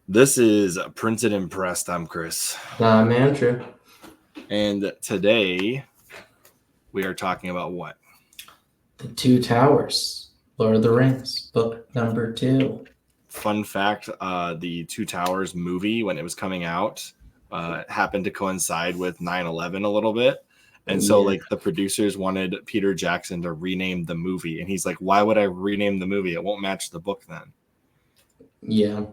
This is Printed and Pressed. I'm Chris. I'm Andrew. And today we are talking about what? The Two Towers, Lord of the Rings, book number 2. Fun fact, the Two Towers movie, when it was coming out, happened to coincide with 9/11 a little bit. And so, Yeah. like, the producers wanted Peter Jackson to rename the movie. And he's like, why would I rename the movie? It won't match the book then. Yeah.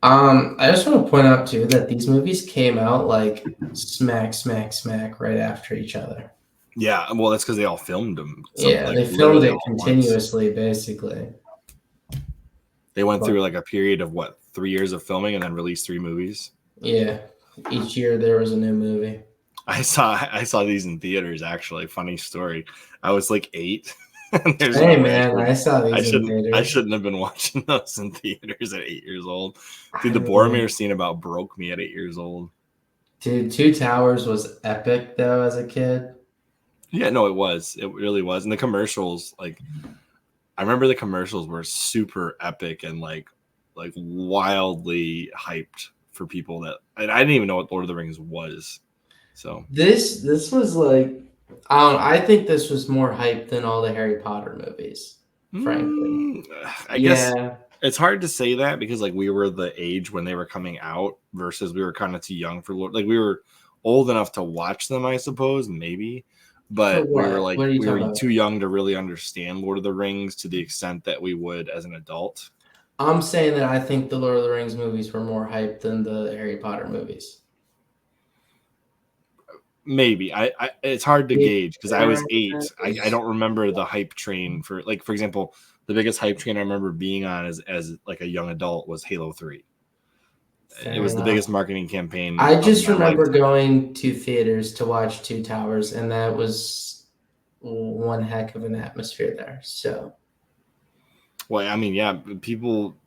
I just want to point out, too, that these movies came out, like, smack right after each other. Yeah, well, that's because they all filmed them. They filmed it continuously, basically. They went through, like, a period of, 3 years of filming and then released 3 movies? Yeah. Each year there was a new movie. I saw these in theaters, actually. Funny story. I was like 8. Hey, man, I saw these in theaters. I shouldn't have been watching those in theaters at 8 years old. Dude, the Boromir scene about broke me at 8 years old. Dude, Two Towers was epic, though, as a kid. Yeah, no, it was. It really was. And the commercials, like, I remember the commercials were super epic and, like wildly hyped for people that... And I didn't even know what Lord of the Rings was. So this was like, I think this was more hype than all the Harry Potter movies, frankly. I guess it's hard to say that because, like, we were the age when they were coming out versus we were kind of too young for Lord. Like, we were old enough to watch them, I suppose, maybe, but we were too young to really understand Lord of the Rings to the extent that we would as an adult. I'm saying that I think the Lord of the Rings movies were more hype than the Harry Potter movies. Maybe it's hard to gauge because I was 8. I don't remember the hype train for, like, for example, the biggest hype train I remember being on as like a young adult was Halo 3. It was the biggest marketing campaign. I just remember going to theaters to watch Two Towers, and that was one heck of an atmosphere there. So, well, I mean, yeah, people.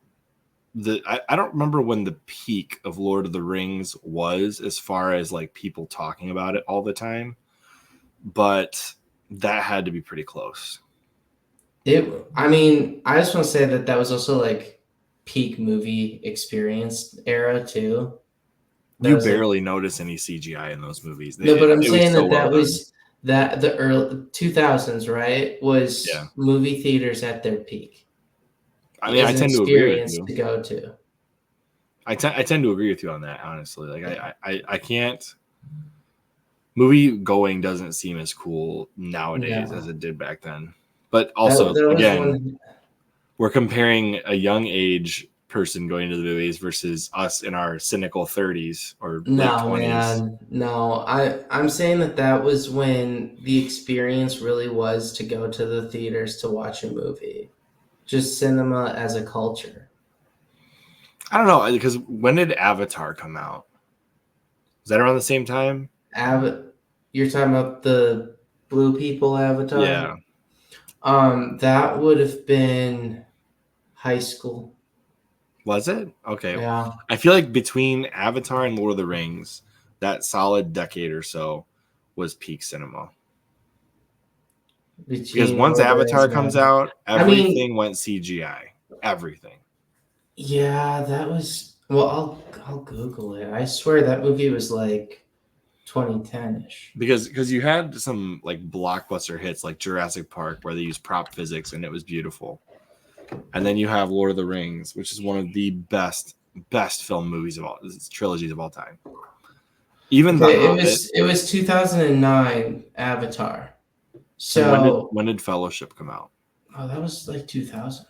I don't remember when the peak of Lord of the Rings was as far as, like, people talking about it all the time, but that had to be pretty close. I mean, I just want to say that was also, like, peak movie experience era too. You barely notice any CGI in those movies. No, but I'm saying that was the early 2000s, right? Was movie theaters at their peak. I mean, I tend to agree with you. To go to. I tend to agree with you on that, honestly. Like, I can't. Movie going doesn't seem as cool nowadays as it did back then. But also, again, we're comparing a young age person going to the movies versus us in our cynical 30s or late 20s. Man, no. I'm saying that was when the experience really was to go to the theaters to watch a movie. Just cinema as a culture. I don't know, because when did Avatar come out? Was that around the same time? You're talking about the Blue People Avatar? Yeah. That would have been high school. Was it? Okay. Yeah. I feel like between Avatar and Lord of the Rings, that solid decade or so was peak cinema. Because once Avatar comes out, everything went CGI. Everything. Yeah, that was... Well, I'll Google it. I swear that movie was like 2010-ish. Because you had some, like, blockbuster hits like Jurassic Park where they used prop physics and it was beautiful. And then you have Lord of the Rings, which is one of the best film movies of all trilogies of all time. Even it was 2009 Avatar. So when did Fellowship come out? Oh, that was like 2000.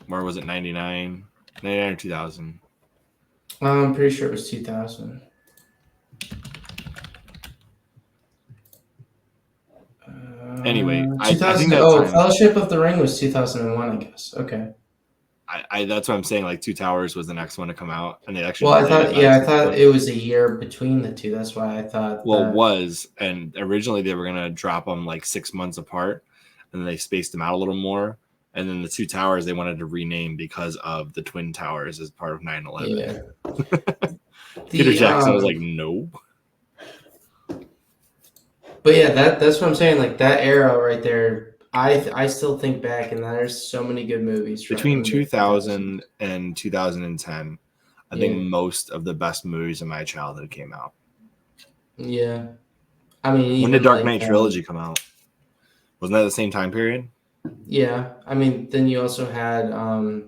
Or was it 99? 99 or 2000? I'm pretty sure it was 2000. Anyway, I think Fellowship of the Ring was 2001, I guess. Okay. That's what I'm saying. Like, Two Towers was the next one to come out, and they actually. Well, I thought it was a year between the two. That's why I thought. Well, it was, and originally they were gonna drop them like 6 months apart, and then they spaced them out a little more. And then the Two Towers they wanted to rename because of the Twin Towers as part of 9/11. Yeah. Peter Jackson was like, no. But yeah, that's what I'm saying. Like, that era right there. I still think back, and there's so many good movies between 2000 and 2010. I think most of the best movies in my childhood came out. Yeah. I mean, when did even Dark like Knight trilogy come out? Wasn't that the same time period? yeah. I mean, then you also had I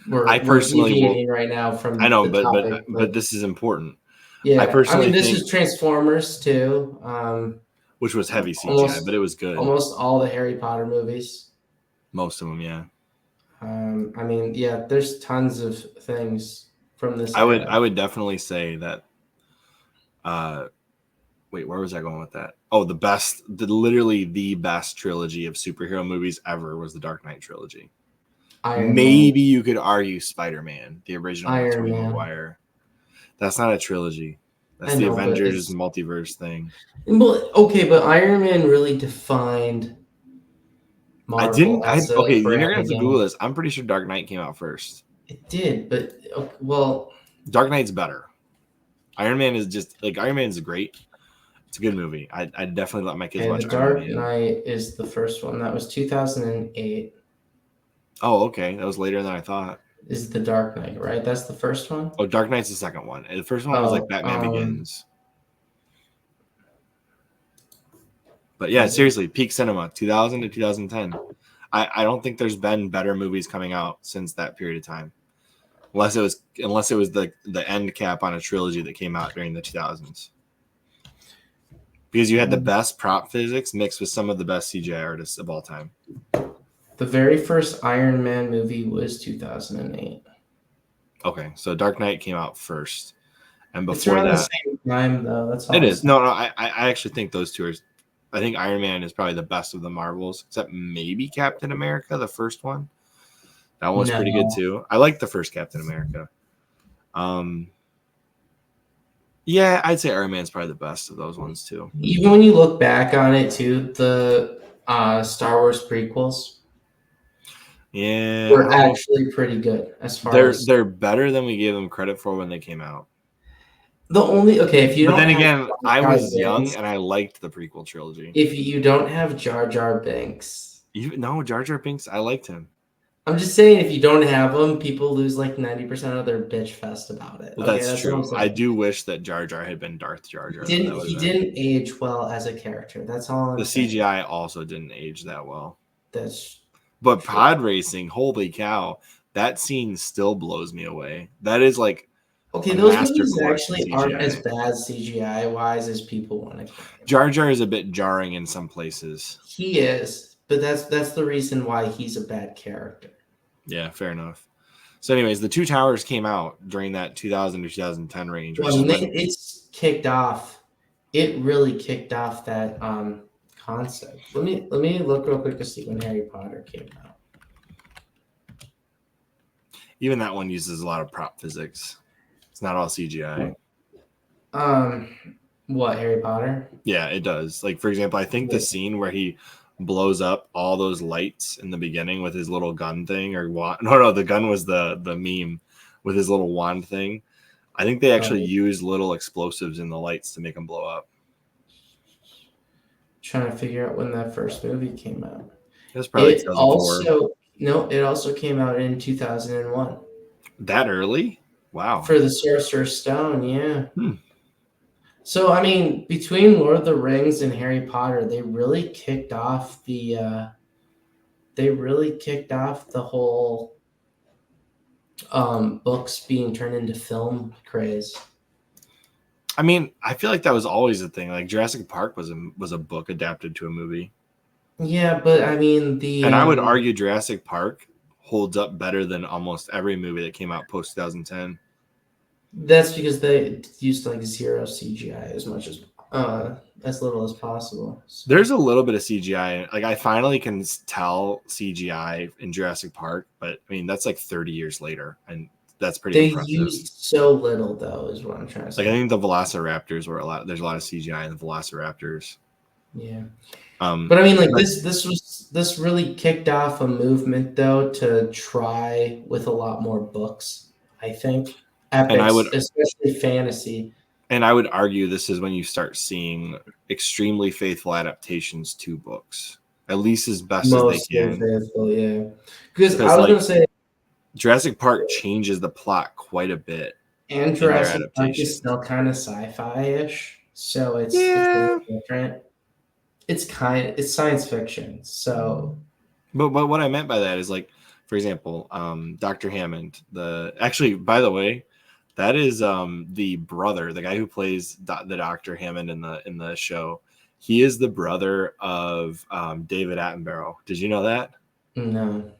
we're personally will. deviating right now I from know, the topic, but this is important. I yeah. I mean, personally this think, is Transformers too. which was heavy CGI, but Almost it was good. almost all the Harry Potter movies. Most of them, yeah. I mean, yeah, there's tons of things from this I era. would definitely say that. Wait, where was I going with that? Oh, literally the best trilogy of superhero movies ever was the Dark Knight trilogy. Iron Man. Maybe you could argue Spider-Man, the original with Iron Tobey Man. Maguire. That's not a trilogy. That's I the know, but Avengers it's multiverse thing. well, okay, but Iron Man really defined Marvel as a Okay, you're brand gonna have to Google again. this. I'm pretty sure Dark Knight came out first. It did, but well, Dark Knight's better. Iron Man is great. It's a good movie. I definitely let my kids okay, watch The Iron Dark Man. Knight is the first one. That was 2008. Oh, okay. That was later than I thought. Is The Dark Knight, right? That's the first one? Oh, Dark Knight's the second one. The first one was like Oh, Batman Begins. But yeah, is it? seriously, peak cinema, 2000 to 2010. I don't think there's been better movies coming out since that period of time. Unless it was the end cap on a trilogy that came out during the 2000s. Because you had the best prop physics mixed with some of the best CGI artists of all time. The very first Iron Man movie was 2008. Okay, so Dark Knight came out first. And It's before around the that, same time, though. That's all it I'm is. saying. No, I actually think those two are. I think Iron Man is probably the best of the Marvels, except maybe Captain America, the first one. That one was pretty good No. too. I like the first Captain America. Yeah, I'd say Iron Man's probably the best of those ones too. Even when you look back on it, too, the Star Wars prequels were Yeah, actually pretty good as far as they're better than we gave them credit for when they came out. the only okay. If you But don't then have again, I Jar Jar was young Binks, and I liked the prequel trilogy. if you don't have Jar Jar Binks, Jar Jar Binks, I liked him. I'm just saying if you don't have them, people lose like 90% of their bitch fest about it. Well, Okay, that's what I'm true. I saying. do wish that Jar Jar had been Darth Jar Jar. Though. That would He have been. didn't age well as a character. That's all I'm The saying. CGI also didn't age that well. That's But true. pod racing, holy cow, that scene still blows me away. That is like okay. a Those movies masterclass in actually aren't as CGI. bad CGI wise as people want to claim. Jar Jar is a bit jarring in some places. He is, but that's the reason why he's a bad character. Yeah, fair enough. So, anyways, the Two Towers came out during that 2000 to 2010 range. Well, it's kicked off. It really kicked off that concept. Let me look real quick to see when Harry Potter came out. Even that one uses a lot of prop physics. It's not all CGI. What, Harry Potter? Yeah, it does. Like, for example, I think the scene where he blows up all those lights in the beginning with his little gun thing or wand. No, the gun was the meme with his little wand thing. I think they actually use little explosives in the lights to make them blow up. Trying to figure out when that first movie came out. That's probably 2004. It also came out in 2001. That early? Wow. For the Sorcerer's Stone, yeah. So, I mean, between Lord of the Rings and Harry Potter, they really kicked off the whole books being turned into film craze. I mean, I feel like that was always a thing. Like Jurassic Park was a book adapted to a movie. Yeah, but I mean and I would argue Jurassic Park holds up better than almost every movie that came out post 2010. That's because they used like zero CGI as little as possible. So. There's a little bit of CGI. Like I finally can tell CGI in Jurassic Park, but I mean that's like 30 years later, and that's pretty impressive. They used so little though, is what I'm trying to say. Like I think the Velociraptors were a lot. There's a lot of CGI in the Velociraptors. Yeah. But I mean, like this really kicked off a movement though to try with a lot more books. I think epics, especially fantasy. And I would argue this is when you start seeing extremely faithful adaptations to books, at least as best as they can. Faithful, yeah. Because I was going to say Jurassic Park changes the plot quite a bit And Jurassic Park is still kind of sci-fi-ish, so it's a little different. It's science fiction, so. But what I meant by that is, like, for example, Dr. Hammond. Actually, by the way, that is the brother, the guy who plays the Dr. Hammond in the show. He is the brother of David Attenborough. Did you know that? No.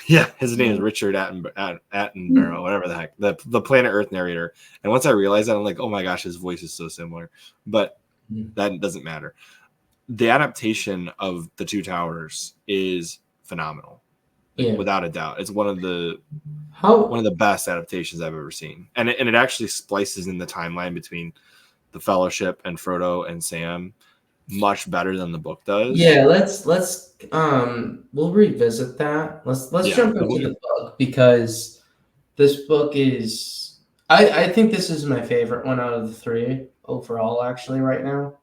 Yeah, his name is Richard Attenborough, whatever the heck, the Planet Earth narrator. And once I realized that, I'm like, oh my gosh, his voice is so similar. But that doesn't matter. The adaptation of The Two Towers is phenomenal, without a doubt. It's one of the best adaptations I've ever seen, and it actually splices in the timeline between the Fellowship and Frodo and Sam much better than the book does. Yeah, let's we'll revisit that. Let's jump into the book, because this book is I think this is my favorite one out of the three overall, actually, right now.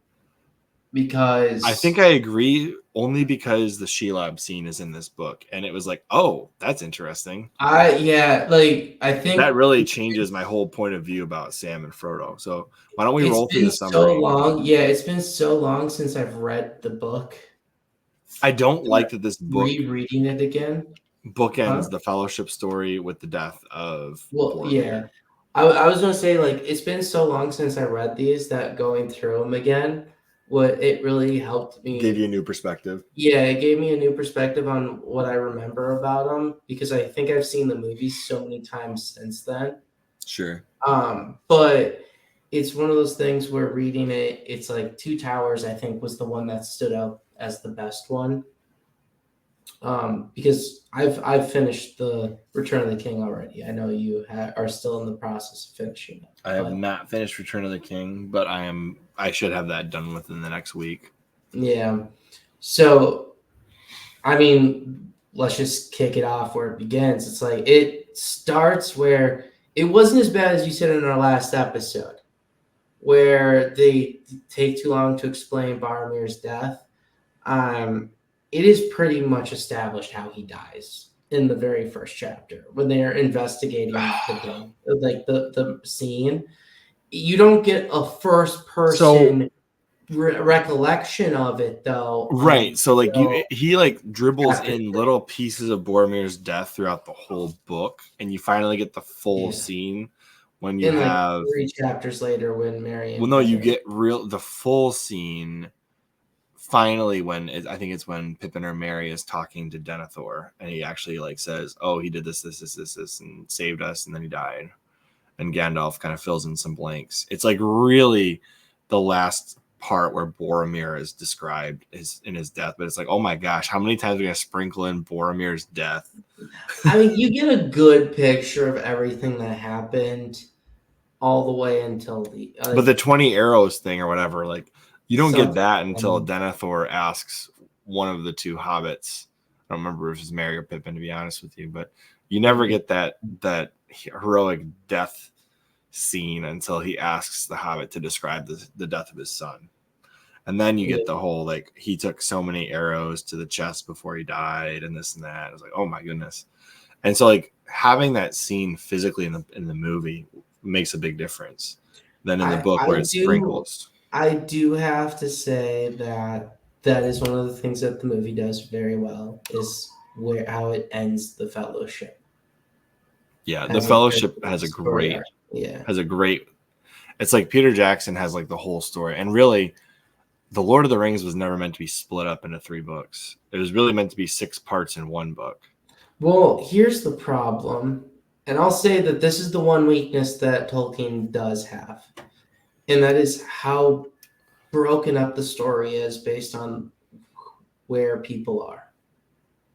Because I think I agree, only because the Shelob scene is in this book, and it was like, oh, that's interesting. I think that really changes my whole point of view about Sam and Frodo. So why don't we roll through the summary? So long, it's been so long since I've read the book. I don't like that this book, rereading it again, bookends the Fellowship story with the death of Boromir. Yeah. I was gonna say, like, it's been so long since I read these that going through them again, it really helped me. Gave you a new perspective. Yeah, it gave me a new perspective on what I remember about them, because I think I've seen the movies so many times since then. Sure. But it's one of those things where reading it, it's like Two Towers, I think, was the one that stood out as the best one. Because I've finished the Return of the King already. I know you are still in the process of finishing it. I have not finished Return of the King, but I should have that done within the next week. Yeah. So, I mean, let's just kick it off where it begins. It's like, it starts where it wasn't as bad as you said in our last episode, where they take too long to explain Boromir's death. It is pretty much established how he dies in the very first chapter when they are investigating the scene. You don't get a first person recollection of it, though. Right. So he like dribbles in little pieces of Boromir's death throughout the whole book, and you finally get the full scene when you have 3 chapters later when Merry. Well, no, you get the full scene. Finally, when I think it's when Pippin or Merry is talking to Denethor, and he actually like says, "Oh, he did this, and saved us, and then he died." And Gandalf kind of fills in some blanks. It's like really the last part where Boromir is described in his death, but it's like, oh my gosh, how many times are we gonna sprinkle in Boromir's death? I mean, you get a good picture of everything that happened all the way until but the 20 arrows thing or whatever, like. You don't get that until Denethor asks one of the 2 hobbits. I don't remember if it was Merry or Pippin, to be honest with you, but you never get that heroic death scene until he asks the hobbit to describe the death of his son. And then you get the whole, like, he took so many arrows to the chest before he died and this and that. It's like, oh my goodness. And so, like, having that scene physically in the movie makes a big difference than in the book where it sprinkles. I do have to say that is one of the things that the movie does very well, is how it ends the Fellowship. Yeah, the Fellowship has a great. It's like Peter Jackson has like the whole story, and really, the Lord of the Rings was never meant to be split up into 3 books. It was really meant to be 6 parts in 1 book. Well, here's the problem, and I'll say that this is the one weakness that Tolkien does have. And that is how broken up the story is based on where people are.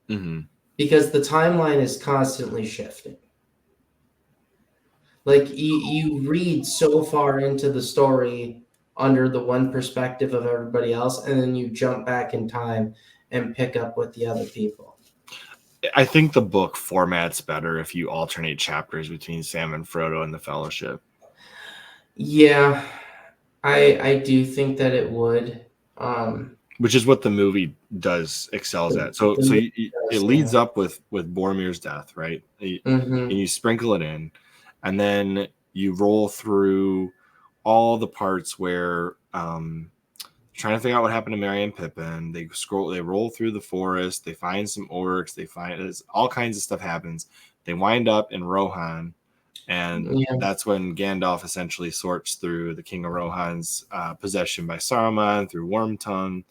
Mm-hmm. Because the timeline is constantly shifting. Like, you read so far into the story under the one perspective of everybody else, and then you jump back in time and pick up with the other people. I think the book formats better if you alternate chapters between Sam and Frodo and the Fellowship. Yeah, I do think that it would. Which is what the movie excels at. So it leads up with Boromir's death, right? And you sprinkle it in, and then you roll through all the parts where trying to figure out what happened to Merry and Pippin. They roll through the forest, they find some orcs, they find all kinds of stuff happens. They wind up in Rohan, and that's when Gandalf essentially sorts through the King of Rohan's possession by Saruman through Wormtongue.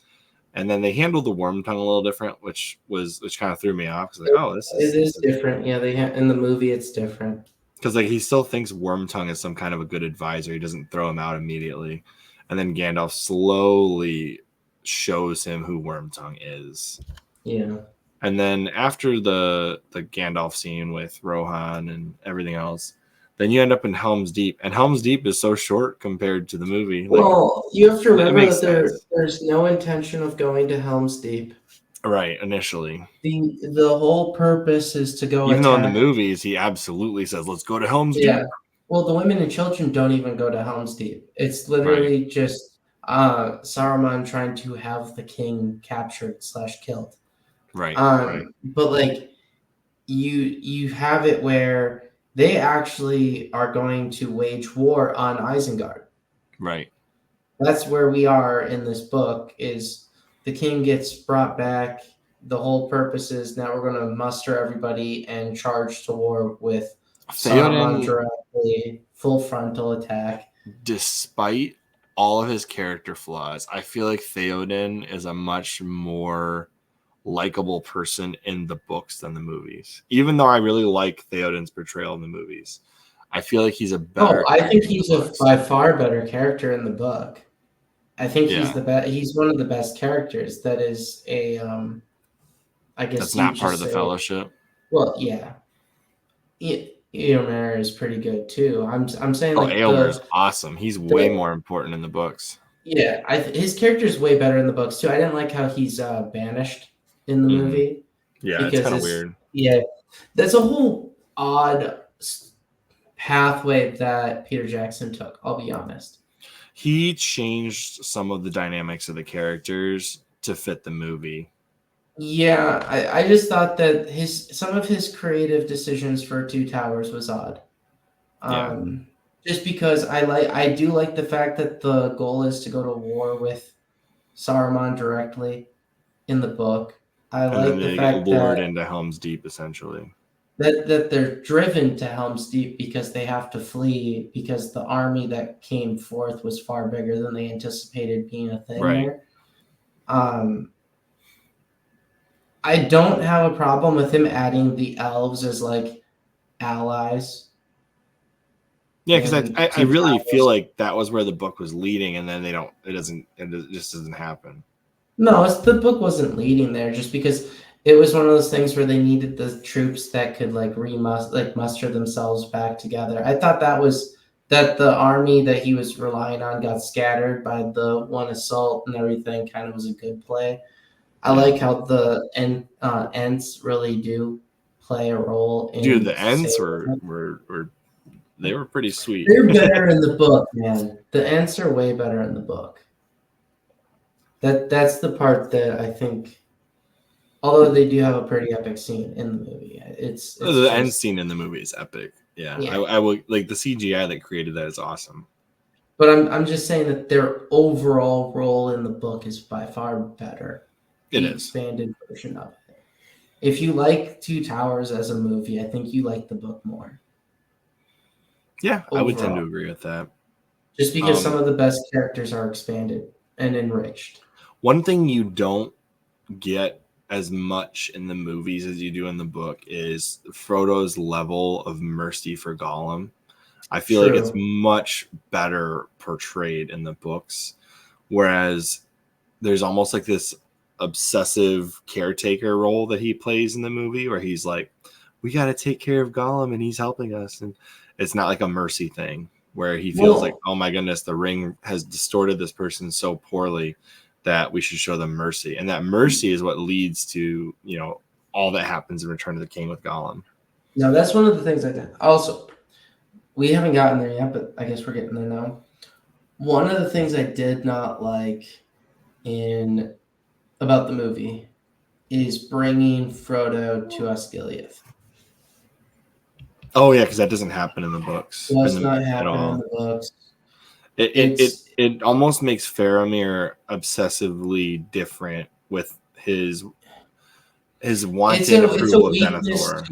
And then they handled the Wormtongue a little different, which kind of threw me off. Like, this is different. Yeah, in the movie it's different. Because he still thinks Wormtongue is some kind of a good advisor. He doesn't throw him out immediately. And then Gandalf slowly shows him who Wormtongue is. Yeah. And then after the Gandalf scene with Rohan and everything else, then you end up in Helm's Deep. And Helm's Deep is so short compared to the movie. Well, you have to remember that there's no intention of going to Helm's Deep. Right, initially. The whole purpose is to go Even though in the movies, he absolutely says, let's go to Helm's Deep. Well, the women and children don't even go to Helm's Deep. It's literally just Saruman trying to have the king captured / killed. Right. But like you have it where they actually are going to wage war on Isengard. Right. That's where we are in this book. Is the king gets brought back. The whole purpose is now we're going to muster everybody and charge to war with Saruman directly, full frontal attack. Despite all of his character flaws, I feel like Theoden is a much more likable person in the books than the movies. Even though I really like Theoden's portrayal in the movies, I feel like he's a better. I think he's by far better character in the book. I think he's the best. He's one of the best characters. That is a, I guess that's not part of the Fellowship. Well, yeah. Eomer is pretty good too. I'm saying Eomer's awesome. He's way more important in the books. Yeah, his character is way better in the books too. I didn't like how he's banished in the movie. Yeah, it's kind of weird. Yeah, that's a whole odd pathway that Peter Jackson took. I'll be honest. He changed some of the dynamics of the characters to fit the movie. Yeah, I just thought that some of his creative decisions for Two Towers was odd. Just because I do like the fact that the goal is to go to war with Saruman directly in the book. I like the fact get lured into Helm's Deep essentially. That they're driven to Helm's Deep because they have to flee because the army that came forth was far bigger than they anticipated being a thing there. I don't have a problem with him adding the elves as like allies. Yeah, because I really feel like that was where the book was leading, and then it just doesn't happen. No, the book wasn't leading there just because it was one of those things where they needed the troops that could muster themselves back together. I thought that the army that he was relying on got scattered by the one assault and everything kind of was a good play. I like how the Ents really do play a role in. Dude, the Ents were they were pretty sweet. They're better in the book, man. The Ents are way better in the book. That's the part that I think, although they do have a pretty epic scene in the movie, it's the end scene in the movie is epic. Yeah. I will like the CGI that created that is awesome. But I'm just saying that their overall role in the book is by far better. It is expanded version of it. If you like Two Towers as a movie, I think you like the book more. Yeah, overall. I would tend to agree with that. Just because some of the best characters are expanded and enriched. One thing you don't get as much in the movies as you do in the book is Frodo's level of mercy for Gollum. I feel like it's much better portrayed in the books, whereas there's almost like this obsessive caretaker role that he plays in the movie where he's like, we got to take care of Gollum and he's helping us. And it's not like a mercy thing where he feels like, oh my goodness, the ring has distorted this person so poorly that we should show them mercy. And that mercy is what leads to, all that happens in Return of the King with Gollum. No, that's one of the things I did. Also, we haven't gotten there yet, but I guess we're getting there now. One of the things I did not like about the movie is bringing Frodo to Osgiliath. Oh yeah, because that doesn't happen in the books. Does not happen in the books. It almost makes Faramir obsessively different with his wanting approval of Denethor.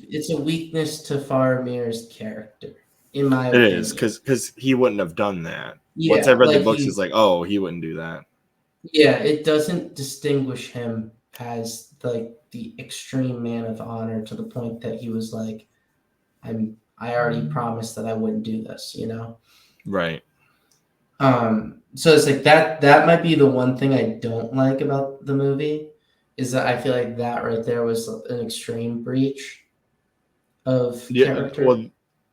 It's a weakness to Faramir's character, in my opinion. It is because he wouldn't have done that. Yeah, once I read the books, it's like, oh, he wouldn't do that. Yeah, it doesn't distinguish him as like the extreme man of honor to the point that he was like, I already promised that I wouldn't do this, you know? Right. So it's like that might be the one thing I don't like about the movie, is that I feel like that right there was an extreme breach of character. Well,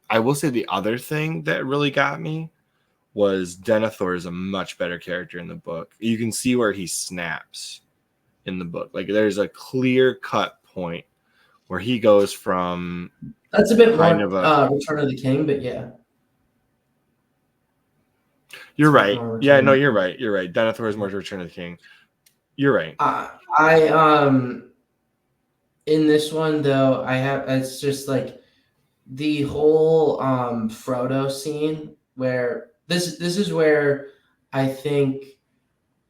I will say the other thing that really got me was Denethor is a much better character in the book. You can see where he snaps in the book. Like there's a clear cut point where he goes from. That's a bit more Return of the King, but yeah. You're right. Yeah, no, you're right. You're right. Denethor is more Return of the King. You're right. In this one though, it's just like the whole Frodo scene where this is where I think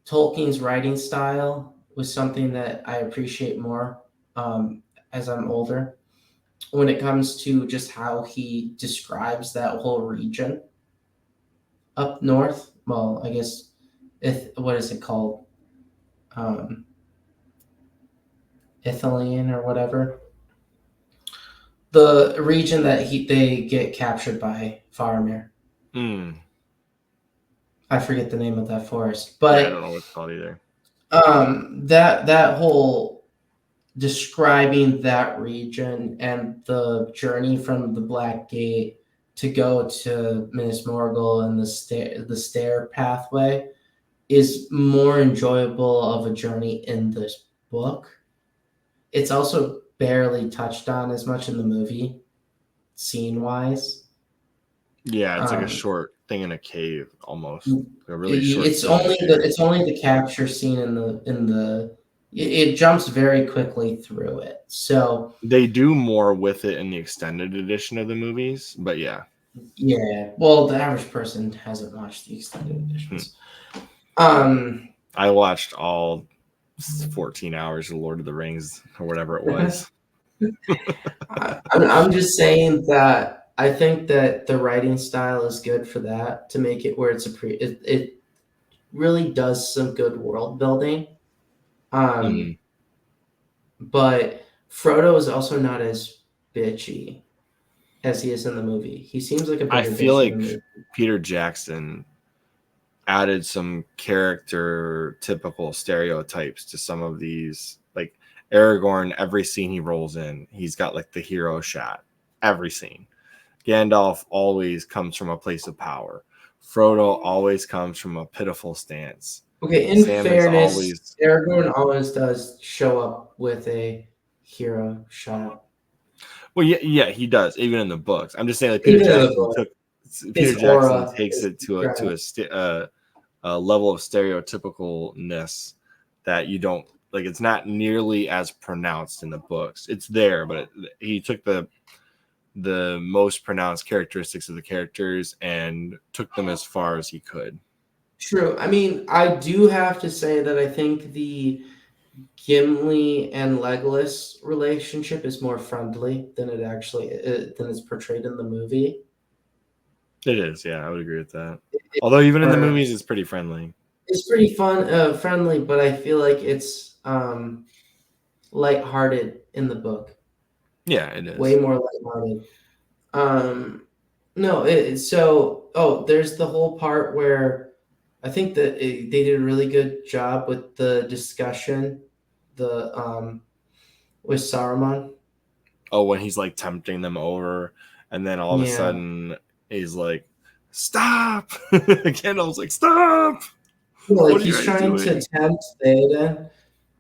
Tolkien's writing style was something that I appreciate more as I'm older, when it comes to just how he describes that whole region up north. Well, I guess what is it called? Ithilien or whatever. The region that they get captured by Faramir. I forget the name of that forest, but I don't know what it's called either. That whole describing that region and the journey from the Black Gate to go to Minas Morgul and the stair pathway is more enjoyable of a journey in this book. It's also barely touched on as much in the movie, scene wise. Yeah, it's like a short thing in a cave, almost a really short. It's only the capture scene in the. It jumps very quickly through it, so they do more with it in the extended edition of the movies. But yeah. Yeah, well, the average person hasn't watched the extended editions. I watched all 14 hours of Lord of the Rings or whatever it was. I'm just saying that I think that the writing style is good for that, to make it where it's it really does some good world building. But Frodo is also not as bitchy as he is in the movie. He seems like a bigger I feel like in the movie. Peter Jackson added some character typical stereotypes to some of these. Like Aragorn, every scene he rolls in, he's got like the hero shot. Every scene. Gandalf always comes from a place of power. Frodo always comes from a pitiful stance. Okay, in fairness, Aragorn always does show up with a hero shot. Well, yeah, he does, even in the books. I'm just saying, like Peter Jackson takes it to a level of stereotypicalness that you don't like. It's not nearly as pronounced in the books. It's there, but he took the most pronounced characteristics of the characters and took them as far as he could. True. I mean, I do have to say that I think the Gimli and Legolas relationship is more friendly than it actually than it's portrayed in the movie. It is, yeah, I would agree with that. Although even in the movies, it's pretty friendly. It's pretty friendly, but I feel like it's lighthearted in the book. Yeah, it is. Way more lighthearted. There's the whole part where I think that they did a really good job with the discussion, with Saruman. Oh, when he's like tempting them over, and then all of a sudden he's like, "Stop!" Gandalf's like, "Stop!" Well, he's trying to tempt Theoden.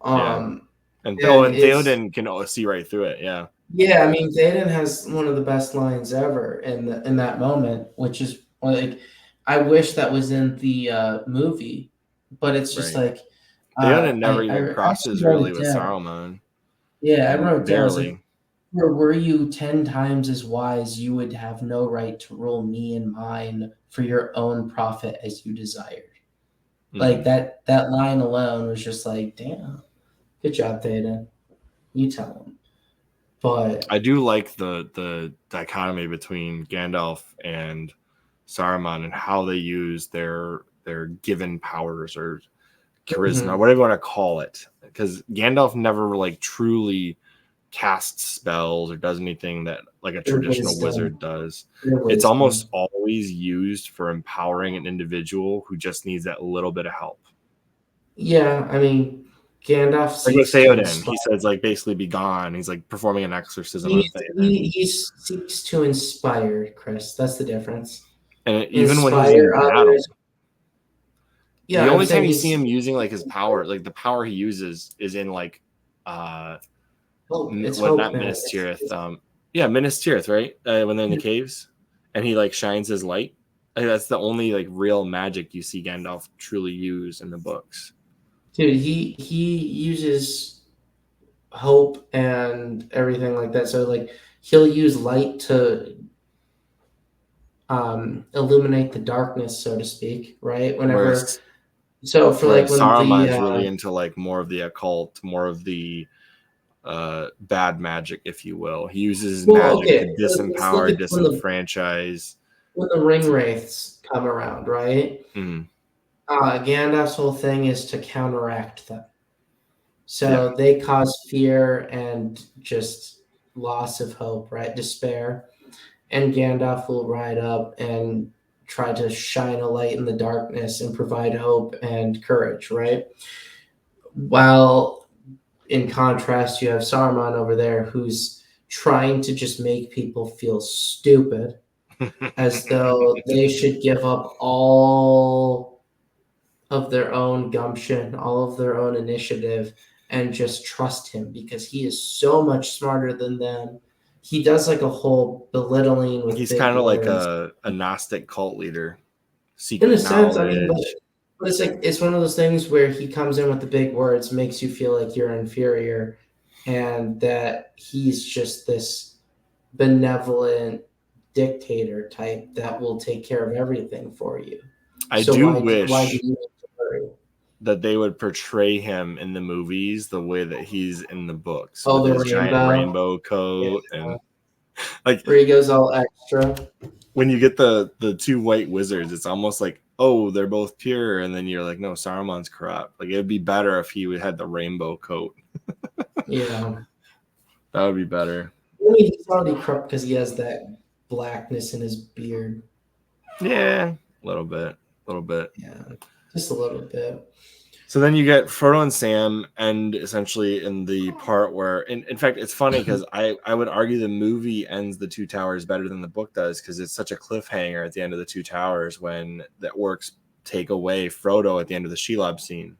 And Theoden can see right through it. Yeah. Yeah, I mean, Theoden has one of the best lines ever in that moment, which is like, I wish that was in the movie, but it's just like Theoden never even crosses really with Saruman. Yeah, I wrote down. or were you 10 times as wise, you would have no right to rule me and mine for your own profit as you desired. Like that line alone was just like, damn, good job, Theoden. You tell him. But I do like the dichotomy between Gandalf and Saruman and how they use their given powers or charisma, whatever you want to call it. Because Gandalf never like truly casts spells or does anything that like a traditional wizard does. It's almost always used for empowering an individual who just needs that little bit of help. Yeah, I mean, Gandalf like with Theoden, he says like basically be gone. He's like performing an exorcism on Theoden. He seeks to inspire, Chris. That's the difference. And even when he's in battle, yeah, the only time you see him using like his power, like the power he uses is in like not Minas Tirith. Yeah, Minas Tirith, right? When they're in the caves and he like shines his light. Like, that's the only like real magic you see Gandalf truly use in the books. Dude, he uses hope and everything like that. So like he'll use light to illuminate the darkness, so to speak, right? Whenever so for like when Saruman's really into like more of the occult, more of the bad magic, if you will. He uses magic to disempower, disenfranchise. When the ring wraiths come around, right? Gandalf's whole thing is to counteract them. So they cause fear and just loss of hope, right? Despair. And Gandalf will ride up and try to shine a light in the darkness and provide hope and courage, right? While in contrast, you have Saruman over there who's trying to just make people feel stupid as though they should give up all of their own gumption, all of their own initiative, and just trust him because he is so much smarter than them. He does like a whole belittling with he's kind of like a Gnostic cult leader. In a sense, I mean, but it's like it's one of those things where he comes in with the big words, makes you feel like you're inferior, and that he's just this benevolent dictator type that will take care of everything for you. I do wish that they would portray him in the movies the way that he's in the books. Oh, with the his giant rainbow coat and like where he goes all extra. When you get the two white wizards, it's almost like, oh, they're both pure, and then you're like, no, Saruman's corrupt. Like it'd be better if he had the rainbow coat. Yeah, that would be better. I mean, he's already corrupt because he has that blackness in his beard. Yeah, a little bit. Yeah, just a little bit. So then you get Frodo and Sam, and essentially in the part where, in fact, it's funny because I would argue the movie ends the Two Towers better than the book does because it's such a cliffhanger at the end of the Two Towers when the orcs take away Frodo at the end of the Shelob scene.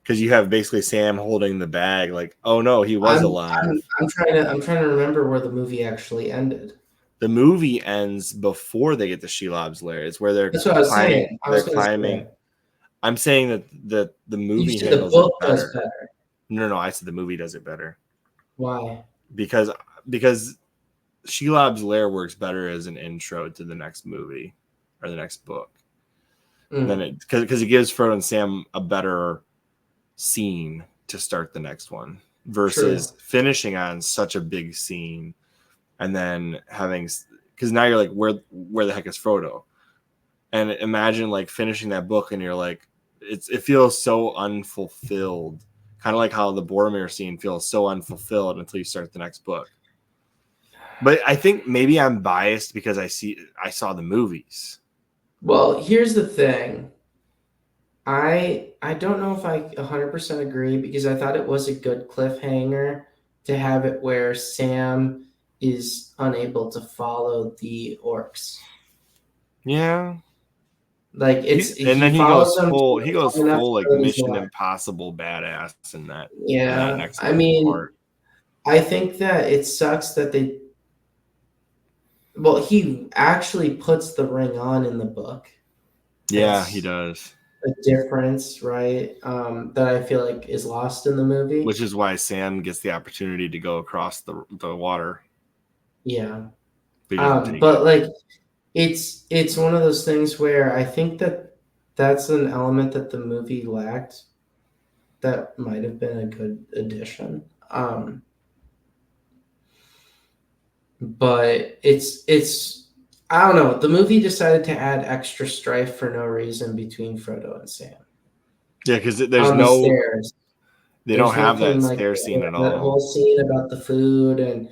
Because you have basically Sam holding the bag, like, oh no, he was alive. I'm trying to remember where the movie actually ended. The movie ends before they get to Shelob's lair. It's where they're climbing. They're climbing. I'm saying that the movie handles it better. No, I said the movie does it better. Why? Because Shelob's lair works better as an intro to the next movie or the next book. Then because it gives Frodo and Sam a better scene to start the next one versus finishing on such a big scene. And then having, because now you're like, where the heck is Frodo? And imagine like finishing that book and you're like, it feels so unfulfilled. Kind of like how the Boromir scene feels so unfulfilled until you start the next book. But I think maybe I'm biased because I saw the movies. Well, here's the thing. I don't know if I 100% agree because I thought it was a good cliffhanger to have it where Sam is unable to follow the orcs. Yeah. Like it's and then he goes full like Mission Impossible badass in that. Yeah. In that next part. I think that it sucks that he actually puts the ring on in the book. Yeah, he does. a difference, right? That I feel like is lost in the movie. Which is why Sam gets the opportunity to go across the water. Yeah. But like it's one of those things where I think that that's an element that the movie lacked that might have been a good addition. But it's I don't know. The movie decided to add extra strife for no reason between Frodo and Sam. Yeah, because there's on the stairs. They don't have that stair scene at all. That whole scene about the food and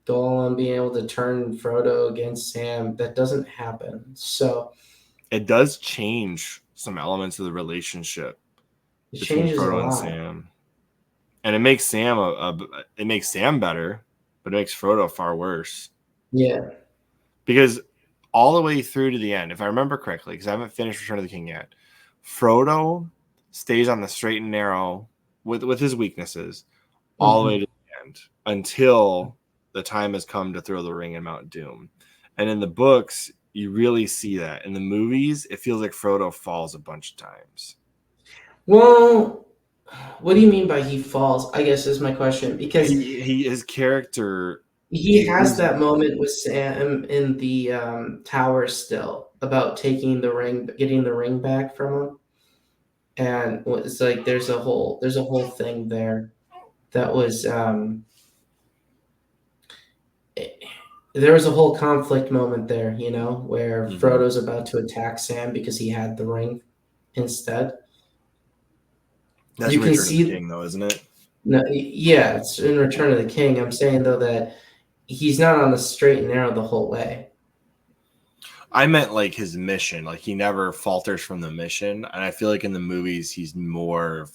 Gollum being able to turn Frodo against Sam, that doesn't happen. So it does change some elements of the relationship between Frodo and Sam, and it makes Sam it makes Sam better, but it makes Frodo far worse. Yeah, because all the way through to the end, if I remember correctly, because I haven't finished Return of the King yet, Frodo stays on the straight and narrow with his weaknesses all the way to the end until the time has come to throw the ring in Mount Doom. And in the books, you really see that. In the movies, it feels like Frodo falls a bunch of times. Well, what do you mean by he falls? I guess is my question, because his character, he has that moment with Sam in the tower still about taking the ring, getting the ring back from him, and it's like there's a whole thing there that was there was a whole conflict moment there, you know, where Frodo's about to attack Sam because he had the ring instead. That's you can see the King, though, isn't it? No, yeah, it's in Return of the King. I'm saying though that he's not on the straight and narrow the whole way. I meant like his mission. Like he never falters from the mission, and I feel like in the movies he's more.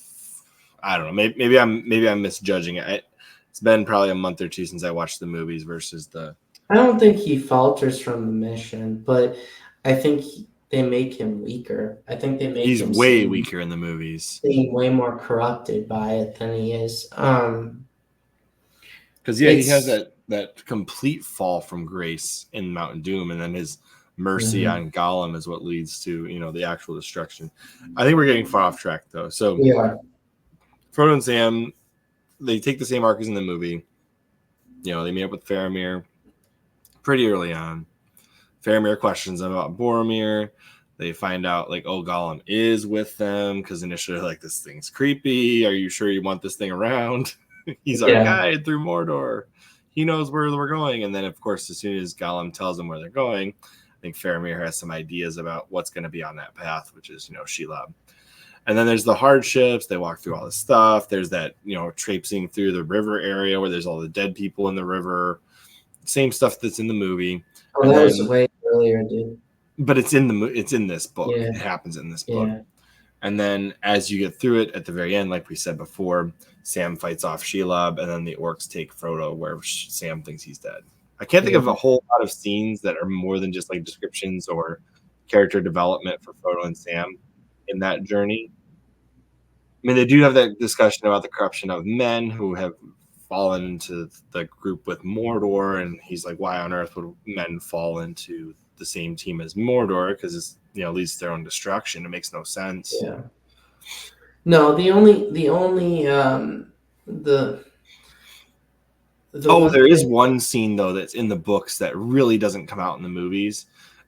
I don't know. Maybe I'm misjudging it. It's been probably a month or two since I watched the movies versus the. I don't think he falters from the mission, but I think they make him weaker. I think they make him way weaker in the movies. Being way more corrupted by it than he is. Because he has that complete fall from grace in Mount Doom, and then his mercy on Gollum is what leads to the actual destruction. I think we're getting far off track though. So yeah, Frodo and Sam, they take the same arc as in the movie. They meet up with Faramir pretty early on. Faramir questions them about Boromir. They find out Gollum is with them because initially this thing's creepy. Are you sure you want this thing around? He's our guide through Mordor. He knows where we're going. And then of course, as soon as Gollum tells them where they're going, I think Faramir has some ideas about what's going to be on that path, which is Shelob. And then there's the hardships. They walk through all this stuff. There's that traipsing through the river area where there's all the dead people in the river. Same stuff that's in the movie. Oh, and that was way earlier, dude. But it's in this book. Yeah. It happens in this book. Yeah. And then as you get through it, at the very end, like we said before, Sam fights off Shelob, and then the orcs take Frodo where Sam thinks he's dead. I can't think of a whole lot of scenes that are more than just descriptions or character development for Frodo and Sam in that journey. I mean, they do have that discussion about the corruption of men who have fallen into the group with Mordor, and he's like, why on earth would men fall into the same team as Mordor? Because it's leads to their own destruction. It makes no sense. Yeah. No, there is one scene though that's in the books that really doesn't come out in the movies,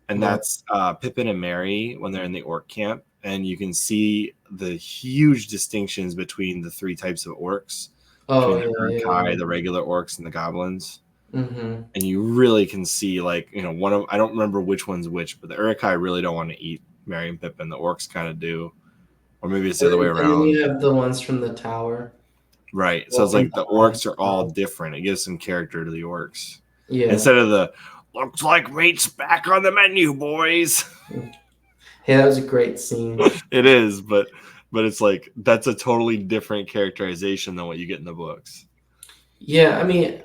and that's Pippin and Merry when they're in the orc camp, and you can see the huge distinctions between the three types of orcs. The Uruk-hai, the regular orcs, and the goblins. And you really can see one of, I don't remember which one's which, but the Uruk-hai really don't want to eat Merry and Pippin. The orcs kind of do, or maybe it's the other way around. And then you have the ones from the tower, right? So it's the orcs are all different. It gives some character to the orcs. Yeah. Instead of the looks like meat's back on the menu, boys. Hey, that was a great scene. It is, but it's that's a totally different characterization than what you get in the books. Yeah, I mean,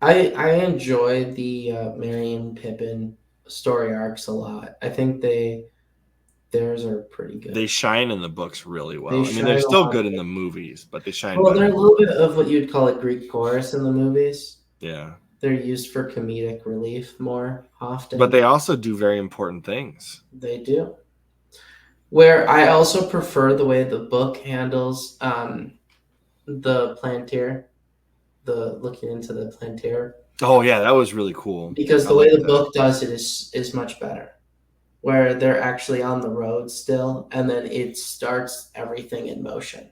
I enjoy the Merry and Pippin story arcs a lot. I think theirs are pretty good. They shine in the books really well. I mean, they're still good in the movies, but they shine. Well, they're a little bit of what you'd call a Greek chorus in the movies. Yeah. They're used for comedic relief more often. But they also do very important things. They do. Where I also prefer the way the book handles the Plantier, the looking into the Plantier. Oh yeah, that was really cool. Because the way the book does it is much better. Where they're actually on the road still, and then it starts everything in motion.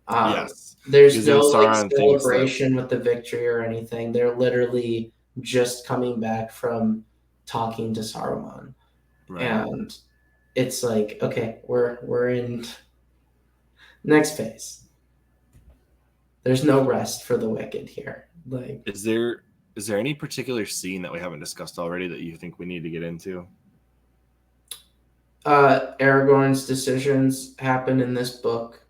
Yes. There's no like celebration with the victory or anything. They're literally just coming back from talking to Saruman. Right. And it's like, okay, we're in next phase. There's no rest for the wicked here. Like, is there any particular scene that we haven't discussed already that you think we need to get into? Aragorn's decisions happen in this book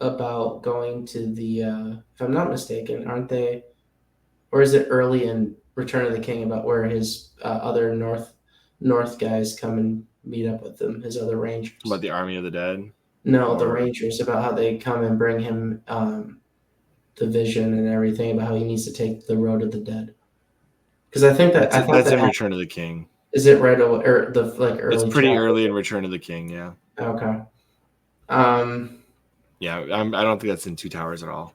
about going to the if I'm not mistaken, aren't they, or is it early in Return of the King about where his other north guys come and meet up with him, his other rangers? About the army of the dead? No, the rangers, about how they come and bring him the vision and everything about how he needs to take the road of the dead. Because I think that that's in Return of the King. Is it right away or the like early? It's pretty early in Return of the King, yeah. Okay. Yeah, I don't think that's in Two Towers at all.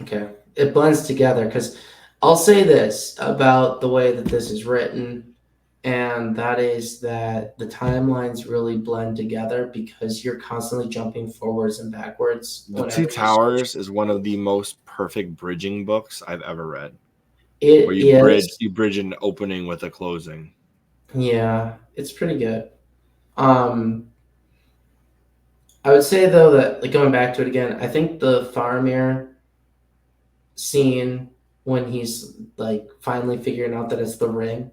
Okay, it blends together because I'll say this about the way that this is written, and that is that the timelines really blend together because you're constantly jumping forwards and backwards. The Two Towers is one of the most perfect bridging books I've ever read. Where you bridge an opening with a closing. Yeah, it's pretty good. I would say though that, like, going back to it again, I think the Faramir scene when he's like finally figuring out that it's the ring,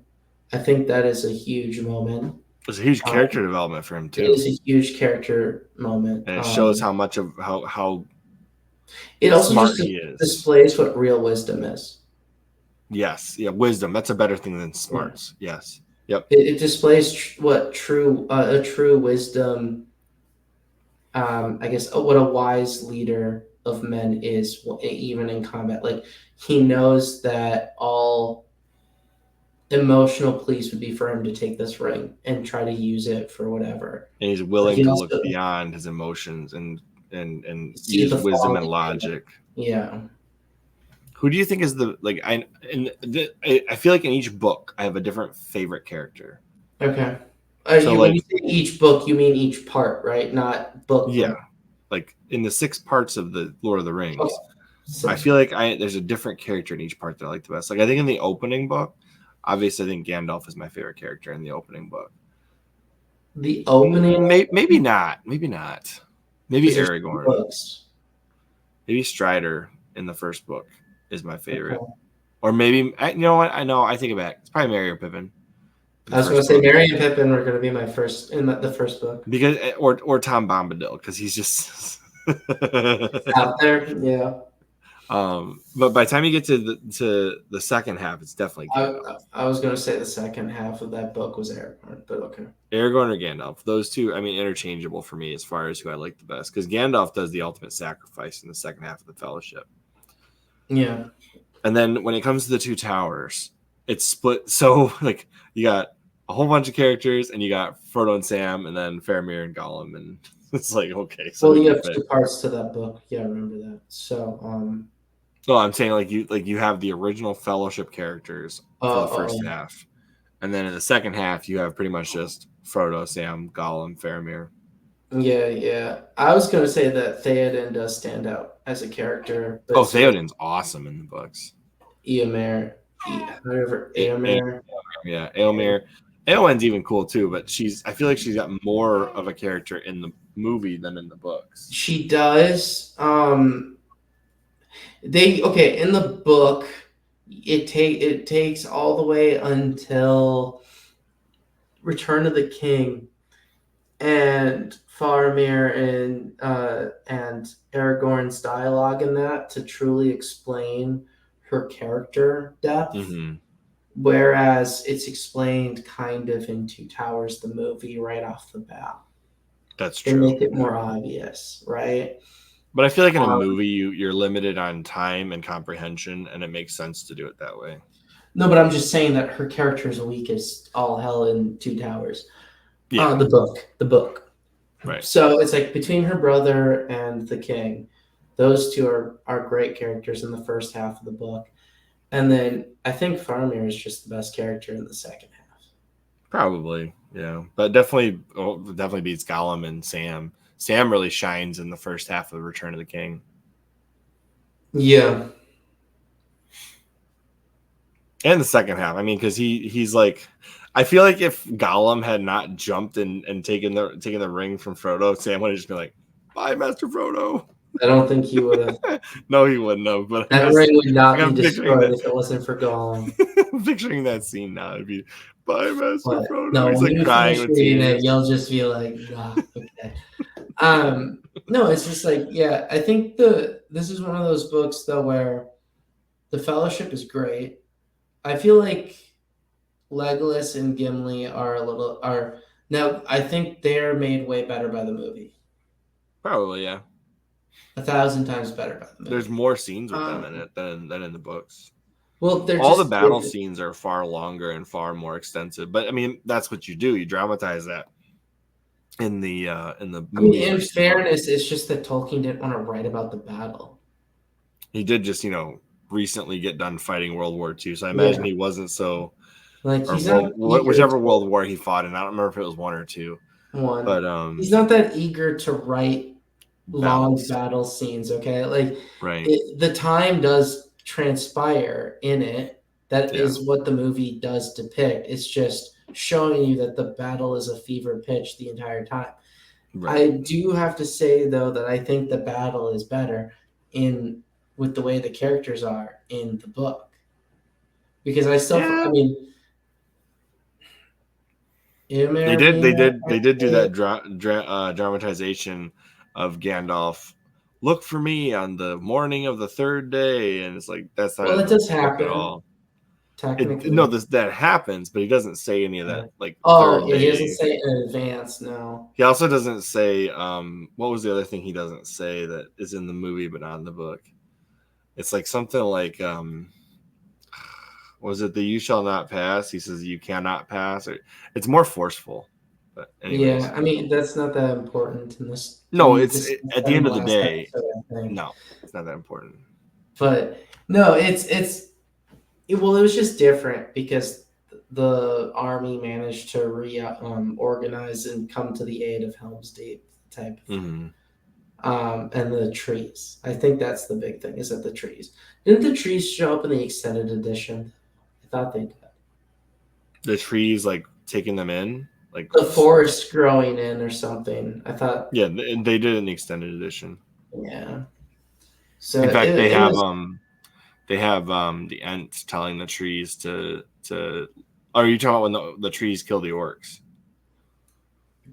I think that is a huge moment. It's a huge character development for him too. It is a huge character moment, and it shows how much of how it also smart just he is. Displays what real wisdom is. Yes, yeah, wisdom. That's a better thing than smarts. Yeah. Yes, yep. It displays what a true wisdom. I guess what a wise leader of men is, even in combat. Like, he knows that all emotional pleas would be for him to take this ring and try to use it for whatever. And he's willing to look beyond his emotions and use wisdom and logic. Yeah. Who do you think is I feel like in each book I have a different favorite character. Okay. So when you say each book, you mean each part, right? Not book. Yeah. Like in the 6 parts of the Lord of the Rings, I feel like there's a different character in each part that I like the best. Like, I think in the opening book, obviously I think Gandalf is my favorite character in the opening book. The opening? Maybe not. Maybe Aragorn. Maybe Strider in the first book is my favorite. Okay. Or maybe, you know what? I take it back. It's probably Merry or Pippin. I was going to say Merry and Pippin were going to be my first in the first book. Because or Tom Bombadil, because he's just out there, yeah. But by the time you get to the second half, it's definitely Gandalf. I was going to say the second half of that book was Aragorn, but okay. Aragorn or Gandalf, those two, I mean, interchangeable for me as far as who I like the best, because Gandalf does the ultimate sacrifice in the second half of the Fellowship. Yeah. And then when it comes to the Two Towers, it's split. So like you got a whole bunch of characters, and you got Frodo and Sam, and then Faramir and Gollum, and it's like, okay. So you have 2 parts to that book. Yeah, I remember that. So, no, I'm saying you have the original Fellowship characters for the first half, and then in the second half you have pretty much just Frodo, Sam, Gollum, Faramir. Yeah. I was going to say that Theoden does stand out as a character. But Theoden's awesome in the books. Eomer. Yeah, Eomer. Eowyn's even cool too, but I feel like she's got more of a character in the movie than in the books. She does. In the book, it takes all the way until Return of the King and Faramir and Aragorn's dialogue in that to truly explain her character depth. Mm-hmm. Whereas it's explained kind of in Two Towers, the movie, right off the bat. That's true. To make it more obvious, right? But I feel like in a movie, you're limited on time and comprehension, and it makes sense to do it that way. No, but I'm just saying that her character is weak as all hell in Two Towers. Yeah. The book. Right. So it's like between her brother and the king, those two are great characters in the first half of the book. And then I think Faramir is just the best character in the second half. Probably, yeah. But definitely beats Gollum and Sam. Sam really shines in the first half of Return of the King. Yeah. And the second half. I mean, because he's like, I feel like if Gollum had not jumped and taken the ring from Frodo, Sam would have just been like, "Bye, Master Frodo." I don't think he would have. No, he wouldn't have. But that ring would not be destroyed if it wasn't for Gollum. I'm picturing that scene now. It'd be, "Bye, Master Frodo." No, he's when like you crying finish with reading tears. it, you'll just be like, okay. No, it's just like, yeah, I think this is one of those books though where the Fellowship is great. I feel like Legolas and Gimli are now. I think they're made way better by the movie. Probably, yeah. 1,000 times better by the movie. There's more scenes with them in it than in the books. Well, all the battle scenes are far longer and far more extensive. But I mean, that's what you do. You dramatize that in the movie. In fairness, it's just that Tolkien didn't want to write about the battle. He did just, recently get done fighting World War II. So I imagine he wasn't so like whichever World War he fought in. I don't remember if it was 1 or 2. One. But he's not that eager to write long battle scenes, okay? Like right. The time does transpire in it. That is what the movie does depict. It's just showing you that the battle is a fever pitch the entire time. Right. I do have to say though that I think the battle is better with the way the characters are in the book. Because I still I mean they did do that dramatization of Gandalf. Look for me on the morning of the third day, and it's like that's not it does happen at all. That happens, but he doesn't say any of that. Like, he doesn't say it in advance. No, he also doesn't say. What was the other thing he doesn't say that is in the movie but not in the book? It's like something like, was it the "you shall not pass"? He says you cannot pass. It's more forceful. But anyways. Yeah, I mean that's not that important in this. No, it's at the end of the day. No, it's not that important. But no, it was just different because the army managed to organize and come to the aid of Helm's Deep type of thing. And the trees. I think that's the big thing, is that the trees. Didn't the trees show up in the extended edition? I thought they did. The trees, like taking them in? Like the forest growing in or something. I thought. Yeah, they did in the extended edition. Yeah. So in fact, they have the Ents telling the trees to. Are you talking about when the trees kill the orcs?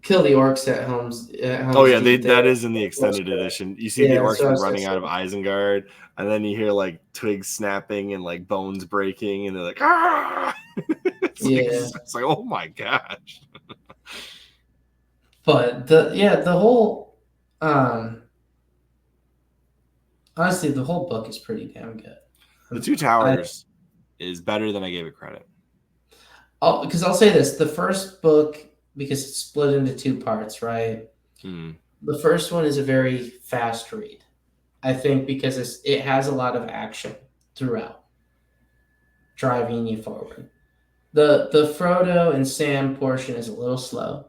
Kill the orcs at Helm's. Oh yeah, that is in the extended edition. You see the orcs running out of Isengard, and then you hear like twigs snapping and like bones breaking, and they're like, ah! It's like, oh my gosh. But the whole honestly, the whole book is pretty damn good. The Two Towers is better than I gave it credit. Oh, because I'll say this: the first book, because it's split into 2 parts, right? The first one is a very fast read, I think, because it has a lot of action throughout, driving you forward. The Frodo and Sam portion is a little slow.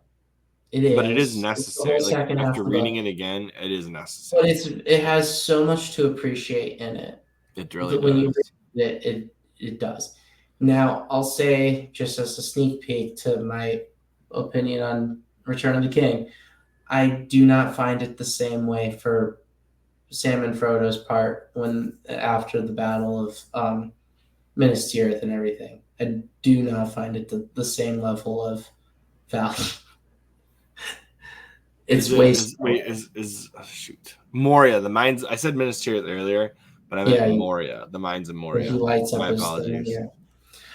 It is, but it is necessary. Like, after reading it again, it is necessary. But it has so much to appreciate in it. It really does. When you read it does. Now, I'll say, just as a sneak peek to my opinion on Return of the King, I do not find it the same way for Sam and Frodo's part after the battle of Minas Tirith and everything. I do not find it the same level of value. It's shoot, Moria. The mines. I said Minas Tirith earlier, but I meant Moria. The mines in Moria. He lights up. My apologies.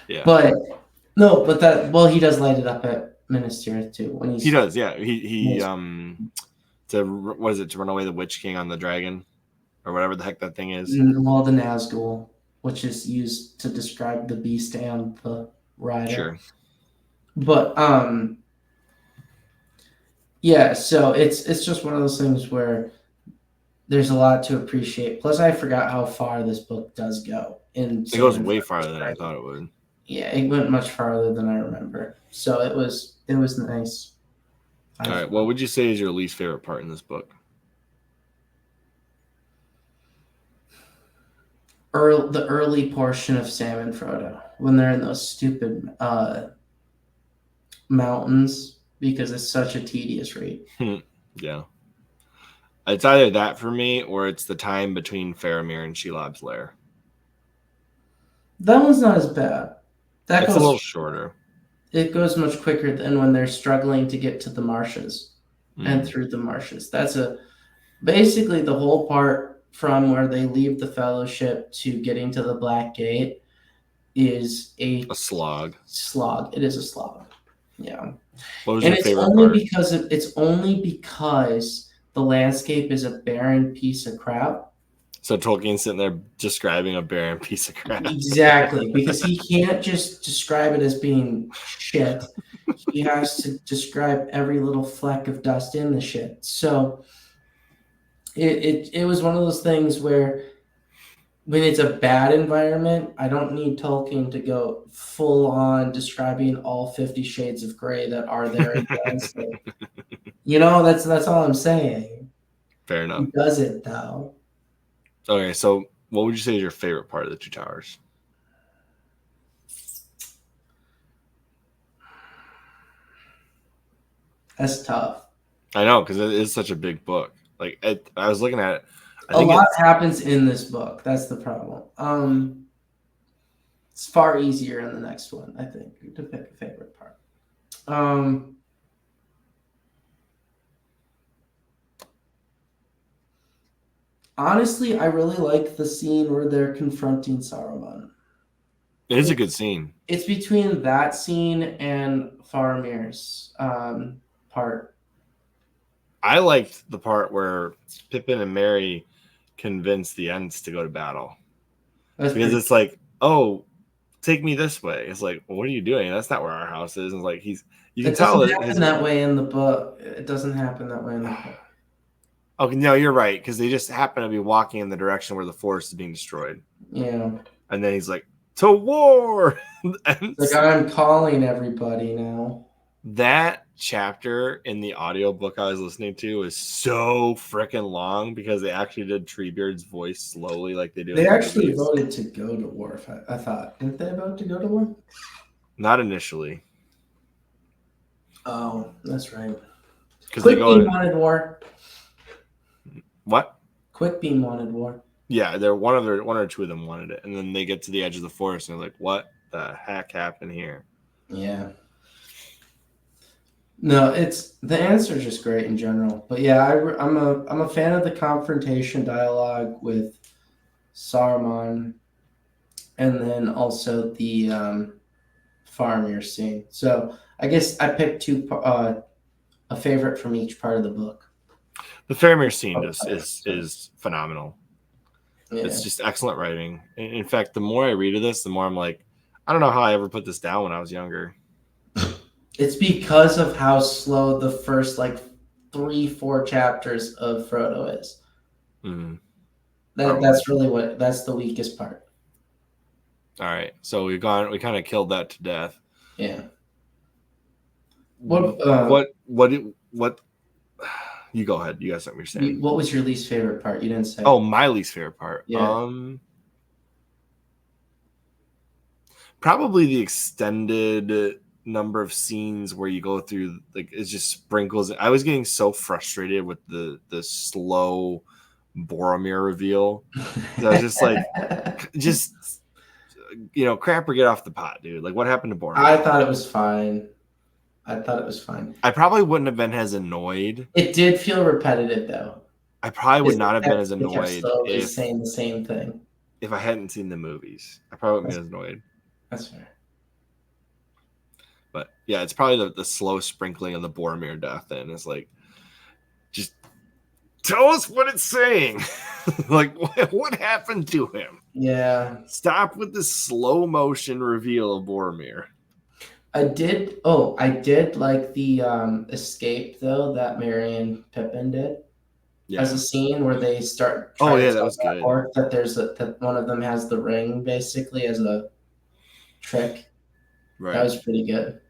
Yeah. But no, but he does light it up at Minas Tirith too. He does. Yeah. He to run away the Witch King on the dragon, or whatever the heck that thing is. Well, the Nazgul, which is used to describe the beast and the rider. Sure. But Yeah, so it's just one of those things where there's a lot to appreciate. Plus, I forgot how far this book does go. It goes way farther than I thought it would. Yeah, it went much farther than I remember. So it was nice. All right, what would you say is your least favorite part in this book? The early portion of Sam and Frodo, when they're in those stupid mountains, because it's such a tedious read. Yeah. It's either that for me, or it's the time between Faramir and Shelob's lair. That one's not as bad. It's a little shorter. It goes much quicker than when they're struggling to get to the marshes and through the marshes. That's basically the whole part from where they leave the Fellowship to getting to the Black Gate is a slog. It is a slog. Yeah. What was your favorite part? It's only because the landscape is a barren piece of crap. So Tolkien's sitting there describing a barren piece of crap. Exactly, because he can't just describe it as being shit. He has to describe every little fleck of dust in the shit. So it was one of those things where when it's a bad environment, I don't need Tolkien to go full on describing all 50 shades of gray that are there in the landscape. That's all I'm saying. Fair enough. He does it though. Okay, so what would you say is your favorite part of the Two Towers? That's tough. I know, because it is such a big book. Like I was looking at it. A lot happens in this book. That's the problem. It's far easier in the next one, I think, to pick a favorite part. Honestly, I really like the scene where they're confronting Saruman. It is a good scene. It's between that scene and Faramir's part. I liked the part where Pippin and Merry convince the Ents to go to battle. Because it's like, oh, take me this way. It's like, well, what are you doing? That's not where our house is. And it's like you can tell it doesn't happen that way in the book. It doesn't happen that way in the book. Okay, no, you're right, because they just happen to be walking in the direction where the forest is being destroyed. Yeah. And then he's like, to war! Like, I'm calling everybody now. That chapter in the audiobook I was listening to is so freaking long because they actually did Treebeard's voice slowly like they do. They actually voted to go to war, I thought. Didn't they vote to go to war? Not initially. Oh, that's right. Quickbeam wanted war. What? Quickbeam wanted war. Yeah, one or two of them wanted it, and then they get to the edge of the forest and they're like, "What the heck happened here?" Yeah. No, the answer is just great in general, but yeah, I'm a fan of the confrontation dialogue with Saruman, and then also the Faramir scene. So I guess I picked a favorite from each part of the book. The Faramir scene is phenomenal. Yeah. It's just excellent writing. In fact, the more I read of this, the more I'm like, I don't know how I ever put this down when I was younger. It's because of how slow the first 3-4 chapters of Frodo is. Mm-hmm. That's really that's the weakest part. All right, so we kind of killed that to death. Yeah. What? You go ahead. You got something you're saying. What was your least favorite part? You didn't say. Oh, my least favorite part. Yeah. Probably the extended number of scenes where you go through, it just sprinkles. I was getting so frustrated with the slow Boromir reveal. I was just like, crap or get off the pot, dude. Like, what happened to Boromir? I thought it was fine. I probably wouldn't have been as annoyed. It did feel repetitive, though. I probably would not have been as annoyed if saying the same thing. If I hadn't seen the movies, I probably wouldn't be as annoyed. That's fair. But yeah, it's probably the slow sprinkling of the Boromir death, and it's like, just tell us what it's saying. Like, what happened to him? Yeah. Stop with the slow motion reveal of Boromir. I did like the escape though that Merry and Pippin did. Yeah. As a scene where they start trying to tell that orc that that one of them has the ring basically as a trick. Right. That was pretty good.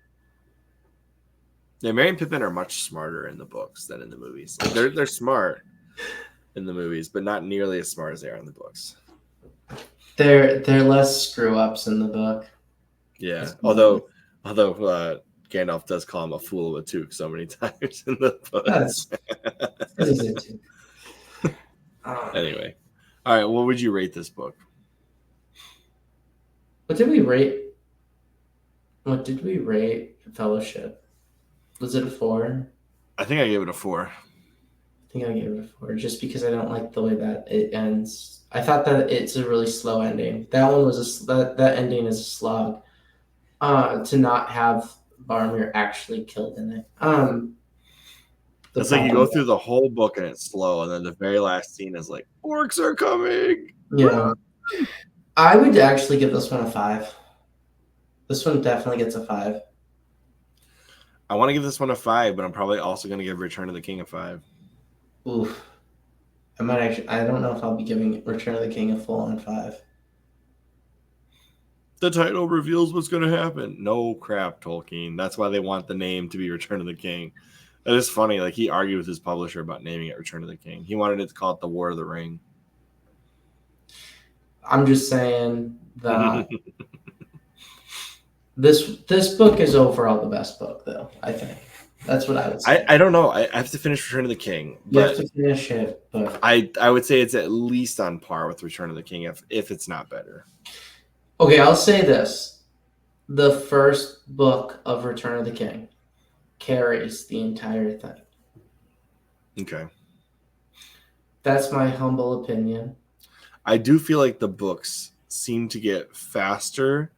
Yeah, Merry and Pippin are much smarter in the books than in the movies. Like they're smart in the movies, but not nearly as smart as they are in the books. They're less screw ups in the book. Yeah, although Gandalf does call him a fool of a toque so many times in the books. Anyway, all right. What would you rate this book? What did we rate? Fellowship? Was it a 4? I think I gave it a 4. I think I gave it a 4 just because I don't like the way that it ends. I thought that it's a really slow ending. That one was that ending is a slog. To not have Boromir actually killed in it. It's like you go through the whole book and it's slow, and then the very last scene is like, orcs are coming. Yeah. I would actually give this one a 5. This one definitely gets a 5. I want to give this one a 5, but I'm probably also going to give Return of the King a 5. Oof. I don't know if I'll be giving Return of the King a full-on 5. The title reveals what's going to happen. No crap, Tolkien. That's why they want the name to be Return of the King. That is funny. Like, he argued with his publisher about naming it Return of the King. He wanted it to call it The War of the Ring. I'm just saying that this book is overall the best book, though, I think. That's what I would say. I don't know. I have to finish Return of the King. You have to finish it. But I would say it's at least on par with Return of the King, if it's not better. Okay, I'll say this. The first book of Return of the King carries the entire thing. Okay. That's my humble opinion. I do feel like the books seem to get faster,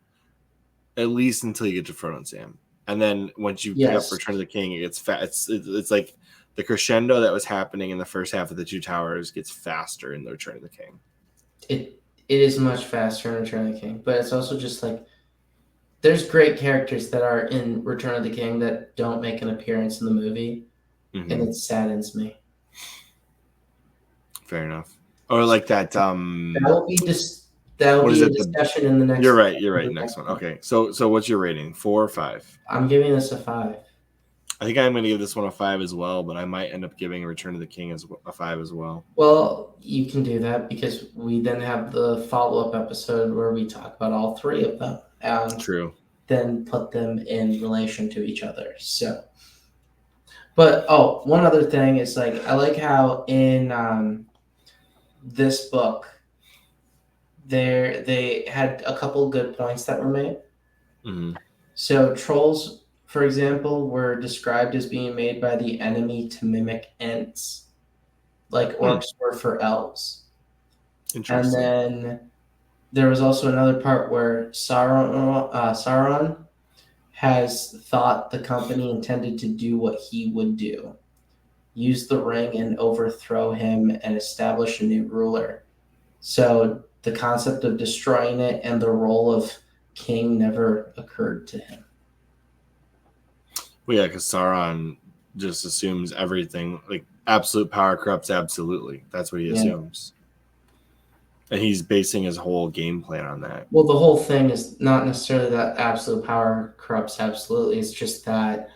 at least until you get to Frodo and Sam. And then once you pick up Return of the King, it gets fast. It's like the crescendo that was happening in the first half of the Two Towers gets faster in the Return of the King. It is much faster in Return of the King, but it's also just like there's great characters that are in Return of the King that don't make an appearance in the movie, and it saddens me. Fair enough. Or like that. That will be that will be a discussion in the next. You're right. Next one. Okay. So what's your rating? 4 or 5? I'm giving this a 5. I think I'm going to give this one a 5 as well, but I might end up giving Return of the King as a 5 as well. Well, you can do that because we then have the follow-up episode where we talk about all 3 of them. And True. Then put them in relation to each other. So, but one other thing is like I like how in this book they had a couple good points that were made. So trolls, for example, were described as being made by the enemy to mimic Ents, like orcs were for elves. Interesting. And then there was also another part where Sauron has thought the company intended to do what he would do, use the ring and overthrow him and establish a new ruler. So the concept of destroying it and the role of king never occurred to him. Well, yeah, because Sauron just assumes everything, like absolute power corrupts absolutely. That's what he assumes. And he's basing his whole game plan on that. Well, the whole thing is not necessarily that absolute power corrupts absolutely. It's just that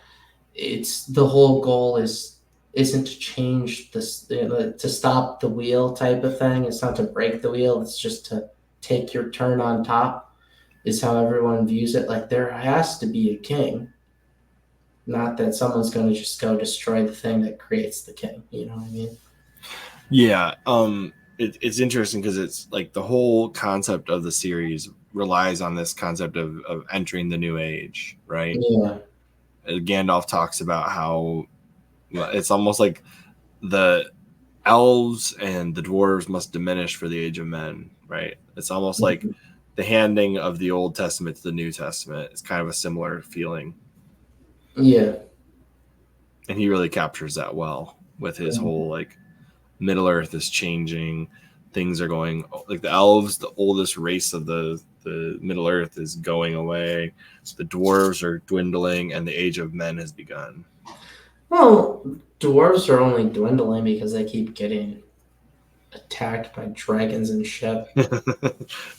the whole goal isn't to change this, to stop the wheel type of thing. It's not to break the wheel. It's just to take your turn on top is how everyone views it. Like there has to be a king, not that someone's going to just go destroy the thing that creates the king. You know what I mean? Yeah. It's interesting because it's like the whole concept of the series relies on this concept of entering the new age, right? Yeah. Gandalf talks about how it's almost like the elves and the dwarves must diminish for the age of men, right? It's almost like the handing of the Old Testament to the New Testament is kind of a similar feeling. Yeah. And he really captures that well with his whole like Middle Earth is changing. Things are going like the elves, the oldest race of the the Middle Earth is going away. So the dwarves are dwindling, and the age of men has begun. Well, dwarves are only dwindling because they keep getting attacked by dragons and shit.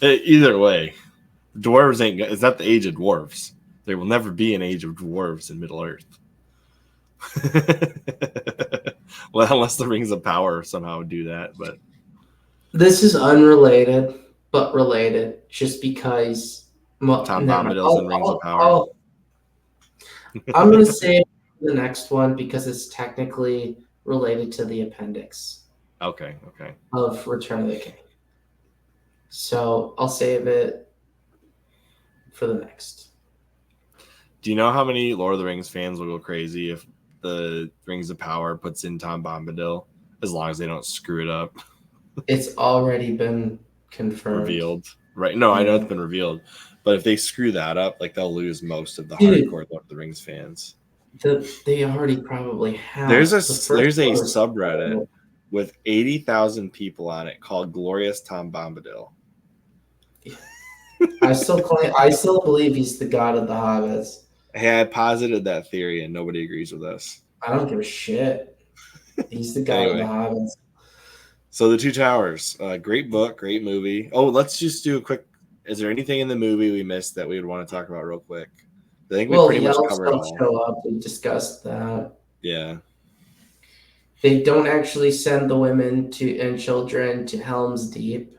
Either way, dwarves ain't. It's not the age of dwarves. There will never be an age of dwarves in Middle Earth. Well, unless the Rings of Power somehow do that, but this is unrelated, but related, just because Tom Bombadil's in Rings of Power. I'm going to say the next one because it's technically related to the appendix. Okay. Of Return of the King. So I'll save it for the next. Do you know how many Lord of the Rings fans will go crazy if the Rings of Power puts in Tom Bombadil, as long as they don't screw it up? It's already been confirmed. Revealed. Right. No, yeah. I know it's been revealed. But if they screw that up, like they'll lose most of the hardcore Lord of the Rings fans. They already probably have. There's a subreddit with 80,000 people on it called Glorious Tom Bombadil. I still believe he's the god of the hobbits. Hey, I posited that theory and nobody agrees with us. I don't give a shit. He's the god of the hobbits. So The Two Towers, great book, great movie. Oh, let's just do a quick. Is there anything in the movie we missed that we would want to talk about real quick? I think we pretty much covered it all. Show up. We discussed that. Yeah. They don't actually send the women and children to Helm's Deep.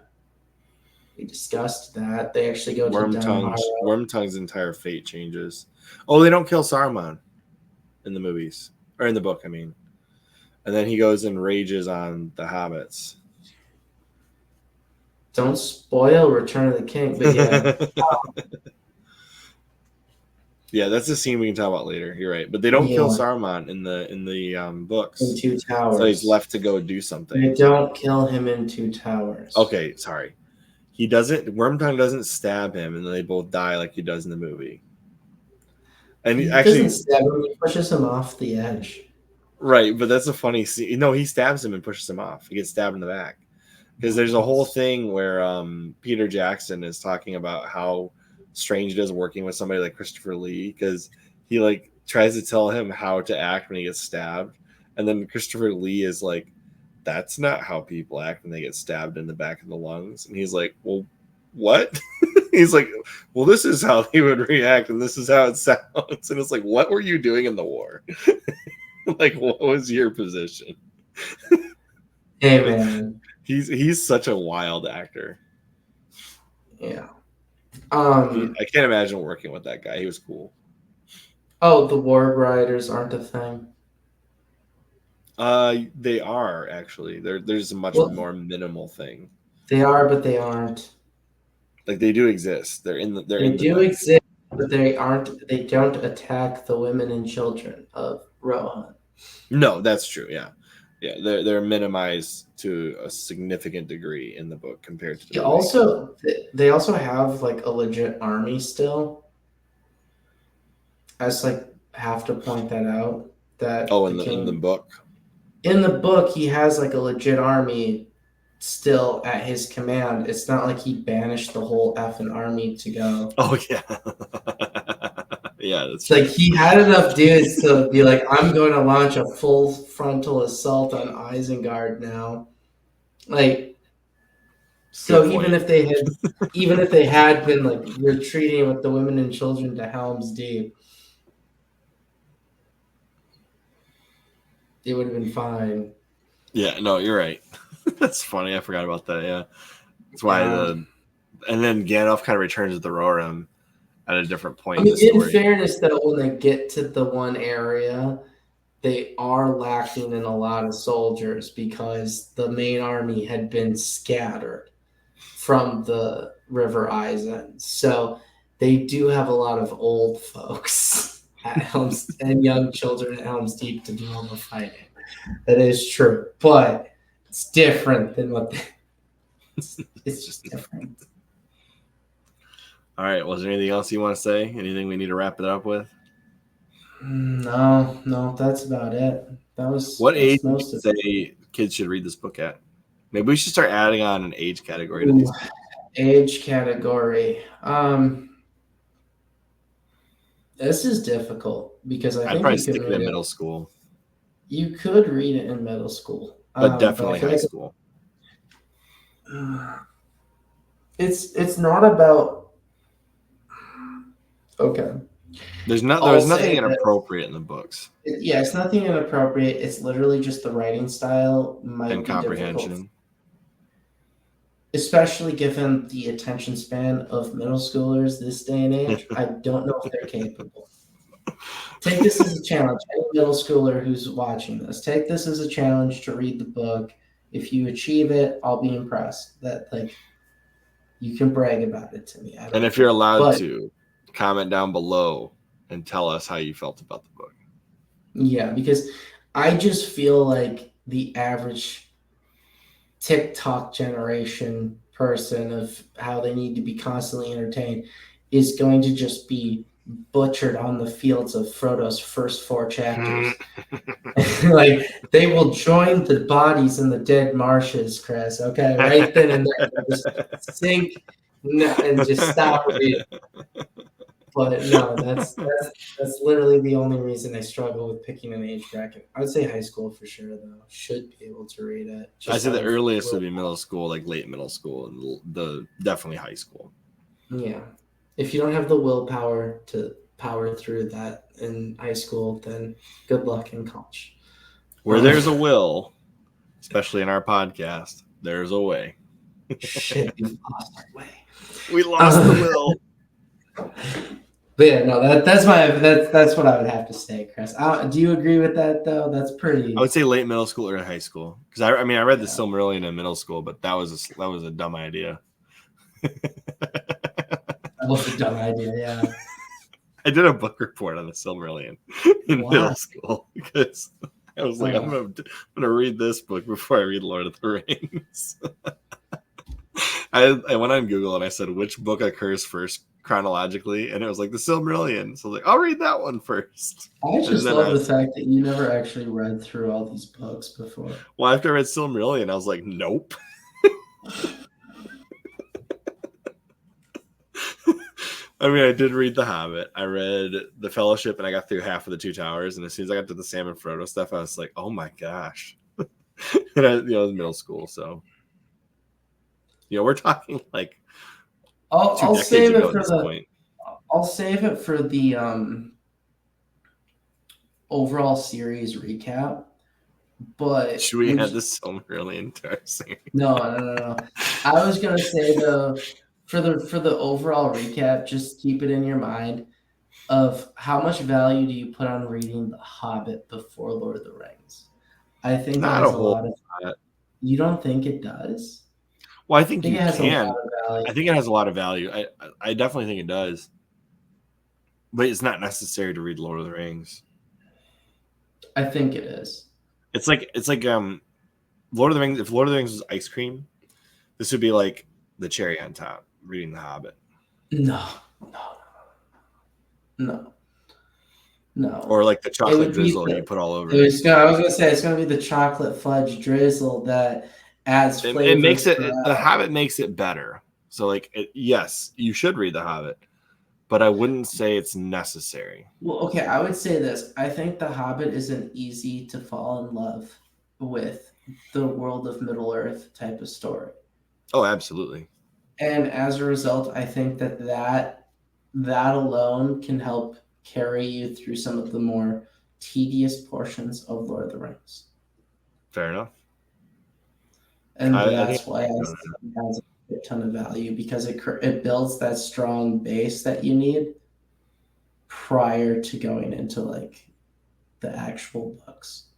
We discussed that. They actually go to Wormtongue's entire fate changes. Oh, they don't kill Saruman in the movies. Or in the book, I mean. And then he goes and rages on the hobbits. Don't spoil Return of the King, but yeah. Yeah, that's a scene we can talk about later. You're right. But they don't kill Saruman in the books. In Two Towers. So he's left to go do something. They don't kill him in Two Towers. Okay, sorry. He doesn't. Wormtongue doesn't stab him, and then they both die like he does in the movie. And he actually doesn't stab him. He pushes him off the edge. Right, but that's a funny scene. No, he stabs him and pushes him off. He gets stabbed in the back. Because there's a whole thing where Peter Jackson is talking about how strange it is working with somebody like Christopher Lee, because he like tries to tell him how to act when he gets stabbed, and then Christopher Lee is like, "That's not how people act when they get stabbed in the back of the lungs," and he's like, "Well, what?" He's like, "Well, this is how they would react, and this is how it sounds," and it's like, "What were you doing in the war?" Like, what was your position? Hey, man. He's such a wild actor. Yeah. I can't imagine working with that guy. He was cool. Oh, the Warg Riders aren't a thing. They are actually. There's a much more minimal thing. They are, but they aren't. Like they do exist. They do exist, but they aren't. They don't attack the women and children of Rohan. No, that's true. Yeah. They're minimized to a significant degree in the book compared to the they also have like a legit army still. I just like have to point that out. That in the book. In the book, he has like a legit army still at his command. It's not like he banished the whole effing army to go. Oh yeah. Yeah, that's like he had enough dudes to be like, I'm going to launch a full frontal assault on Isengard now. Like, so even if they had been like retreating with the women and children to Helm's Deep, it would have been fine. Yeah, no, you're right. That's funny. I forgot about that. Yeah, that's why and then Gandalf kind of returns to the Rohirrim at a different point. I mean, in fairness, though, when they get to the one area, they are lacking in a lot of soldiers because the main army had been scattered from the River Isen. So they do have a lot of old folks at Helm's and young children at Helm's Deep to do all the fighting. That is true, but it's different than what it's just different. All right. Was there anything else you want to say? Anything we need to wrap it up with? No, that's about it. What age would you say kids should read this book at? Maybe we should start adding on an age category to these. Age category. This is difficult because I I'd think probably you could stick it read in it. middle school. You could read it in middle school, But but definitely I feel high like school. it's not about. Okay. There's nothing inappropriate in the books. Yeah, it's nothing inappropriate. It's literally just the writing style might And be difficult, comprehension. especially given the attention span of middle schoolers this day and age. I don't know if they're capable. Take this as a challenge. Any middle schooler who's watching this, take this as a challenge to read the book. If you achieve it, I'll be impressed. That you can brag about it to me. And if you're allowed to, comment down below and tell us how you felt about the book. Yeah, because I just feel like the average TikTok generation person of how they need to be constantly entertained is going to just be butchered on the fields of Frodo's first 4 chapters. Like they will join the bodies in the dead marshes, Chris. Okay, right then and there, just sink and just stop reading. But no, that's literally the only reason I struggle with picking an age bracket. I would say high school for sure, though. Should be able to read it. I'd say the earliest would be middle school, like late middle school, and the definitely high school. Yeah, if you don't have the willpower to power through that in high school, then good luck in college. Where there's a will, especially in our podcast, there's a way. Shit, we lost our way. We lost the will. But yeah, no, that's what I would have to say, Chris. Do you agree with that though? That's pretty. I would say late middle school or high school because I read the Silmarillion in middle school, but that was a dumb idea. That was a dumb idea. Yeah. I did a book report on the Silmarillion in middle school because I was like, I'm gonna read this book before I read Lord of the Rings. I went on Google and I said which book occurs first chronologically, and it was like the Silmarillion. So I was like, I'll read that one first. I just love the fact that you never actually read through all these books before. Well, after I read Silmarillion, I was like, nope. I mean, I did read The Hobbit. I read The Fellowship, and I got through half of the Two Towers. And as soon as I got to the Sam and Frodo stuff, I was like, "Oh my gosh!" And it was middle school, so we're talking like I'll save it for the. I'll save it for the overall series recap. But should we add this Silmarillion to our series? No. I was gonna say though. For the overall recap, just keep it in your mind of how much value do you put on reading The Hobbit before Lord of the Rings. I think not that a whole lot. You don't think it does? Well, I think you can. I think it has a lot of value. I definitely think it does. But it's not necessary to read Lord of the Rings. I think it is. It's like Lord of the Rings. If Lord of the Rings was ice cream, this would be like the cherry on top. Reading The Hobbit. No. Or like the chocolate drizzle you put all over it. I was going to say it's going to be the chocolate fudge drizzle that adds flavor. It makes it. The Hobbit makes it better. So like, yes, you should read The Hobbit, but I wouldn't say it's necessary. Well, okay, I would say this. I think The Hobbit is an easy to fall in love with the world of Middle Earth type of story. Oh, absolutely. And as a result, I think that alone can help carry you through some of the more tedious portions of Lord of the Rings. Fair enough. And that's why it has a ton of value, because it builds that strong base that you need prior to going into like the actual books.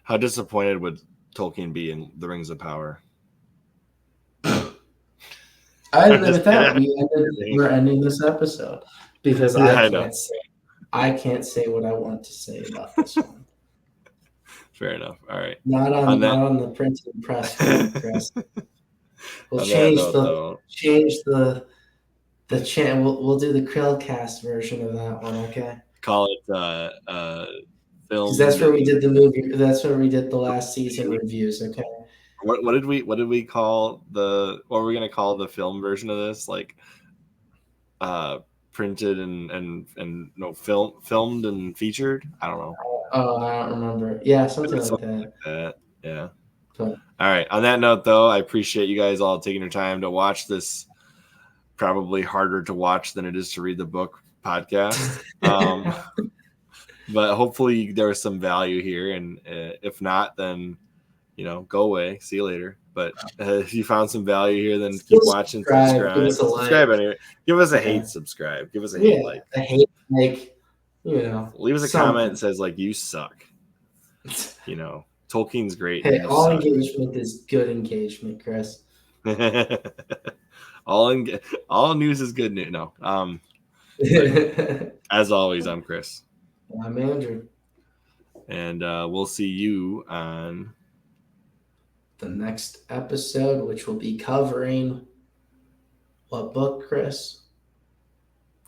How disappointed would Tolkien be in The Rings of Power? Other than that, we're ending this episode because I can't say what I want to say about this one. Fair enough. All right. Not on the printed press, Chris. We'll change the channel. We'll do the CHRILLCAST version of that one. Okay. Call it film. Because that's where we did the movie. That's where we did the last season reviews. Okay. What did we call what were we gonna call the film version of this? Like printed and no filmed and featured? I don't know. Oh, I don't remember. Yeah, something like that. Yeah. But, all right. On that note, though, I appreciate you guys all taking your time to watch this probably harder to watch than it is to read the book podcast. But hopefully there was some value here. And if not, then, go away. See you later. But if you found some value here, then keep watching. Subscribe. Give us a subscribe like. Anyway. Give us a hate subscribe. Give us a hate like. A hate like, Leave us a comment that says, like, you suck. Tolkien's great. Hey, all engagement is good engagement, Chris. all news is good news. No. As always, I'm Chris. I'm Andrew. And we'll see you on the next episode, which will be covering what book, Chris?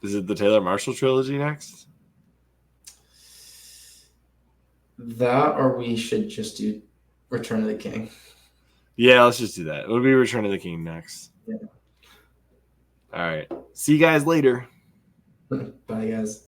Is it the Taylor Marshall trilogy next? That, or we should just do Return of the King. Yeah, let's just do that. It'll be Return of the King next. Yeah. All right. See you guys later. Bye, guys.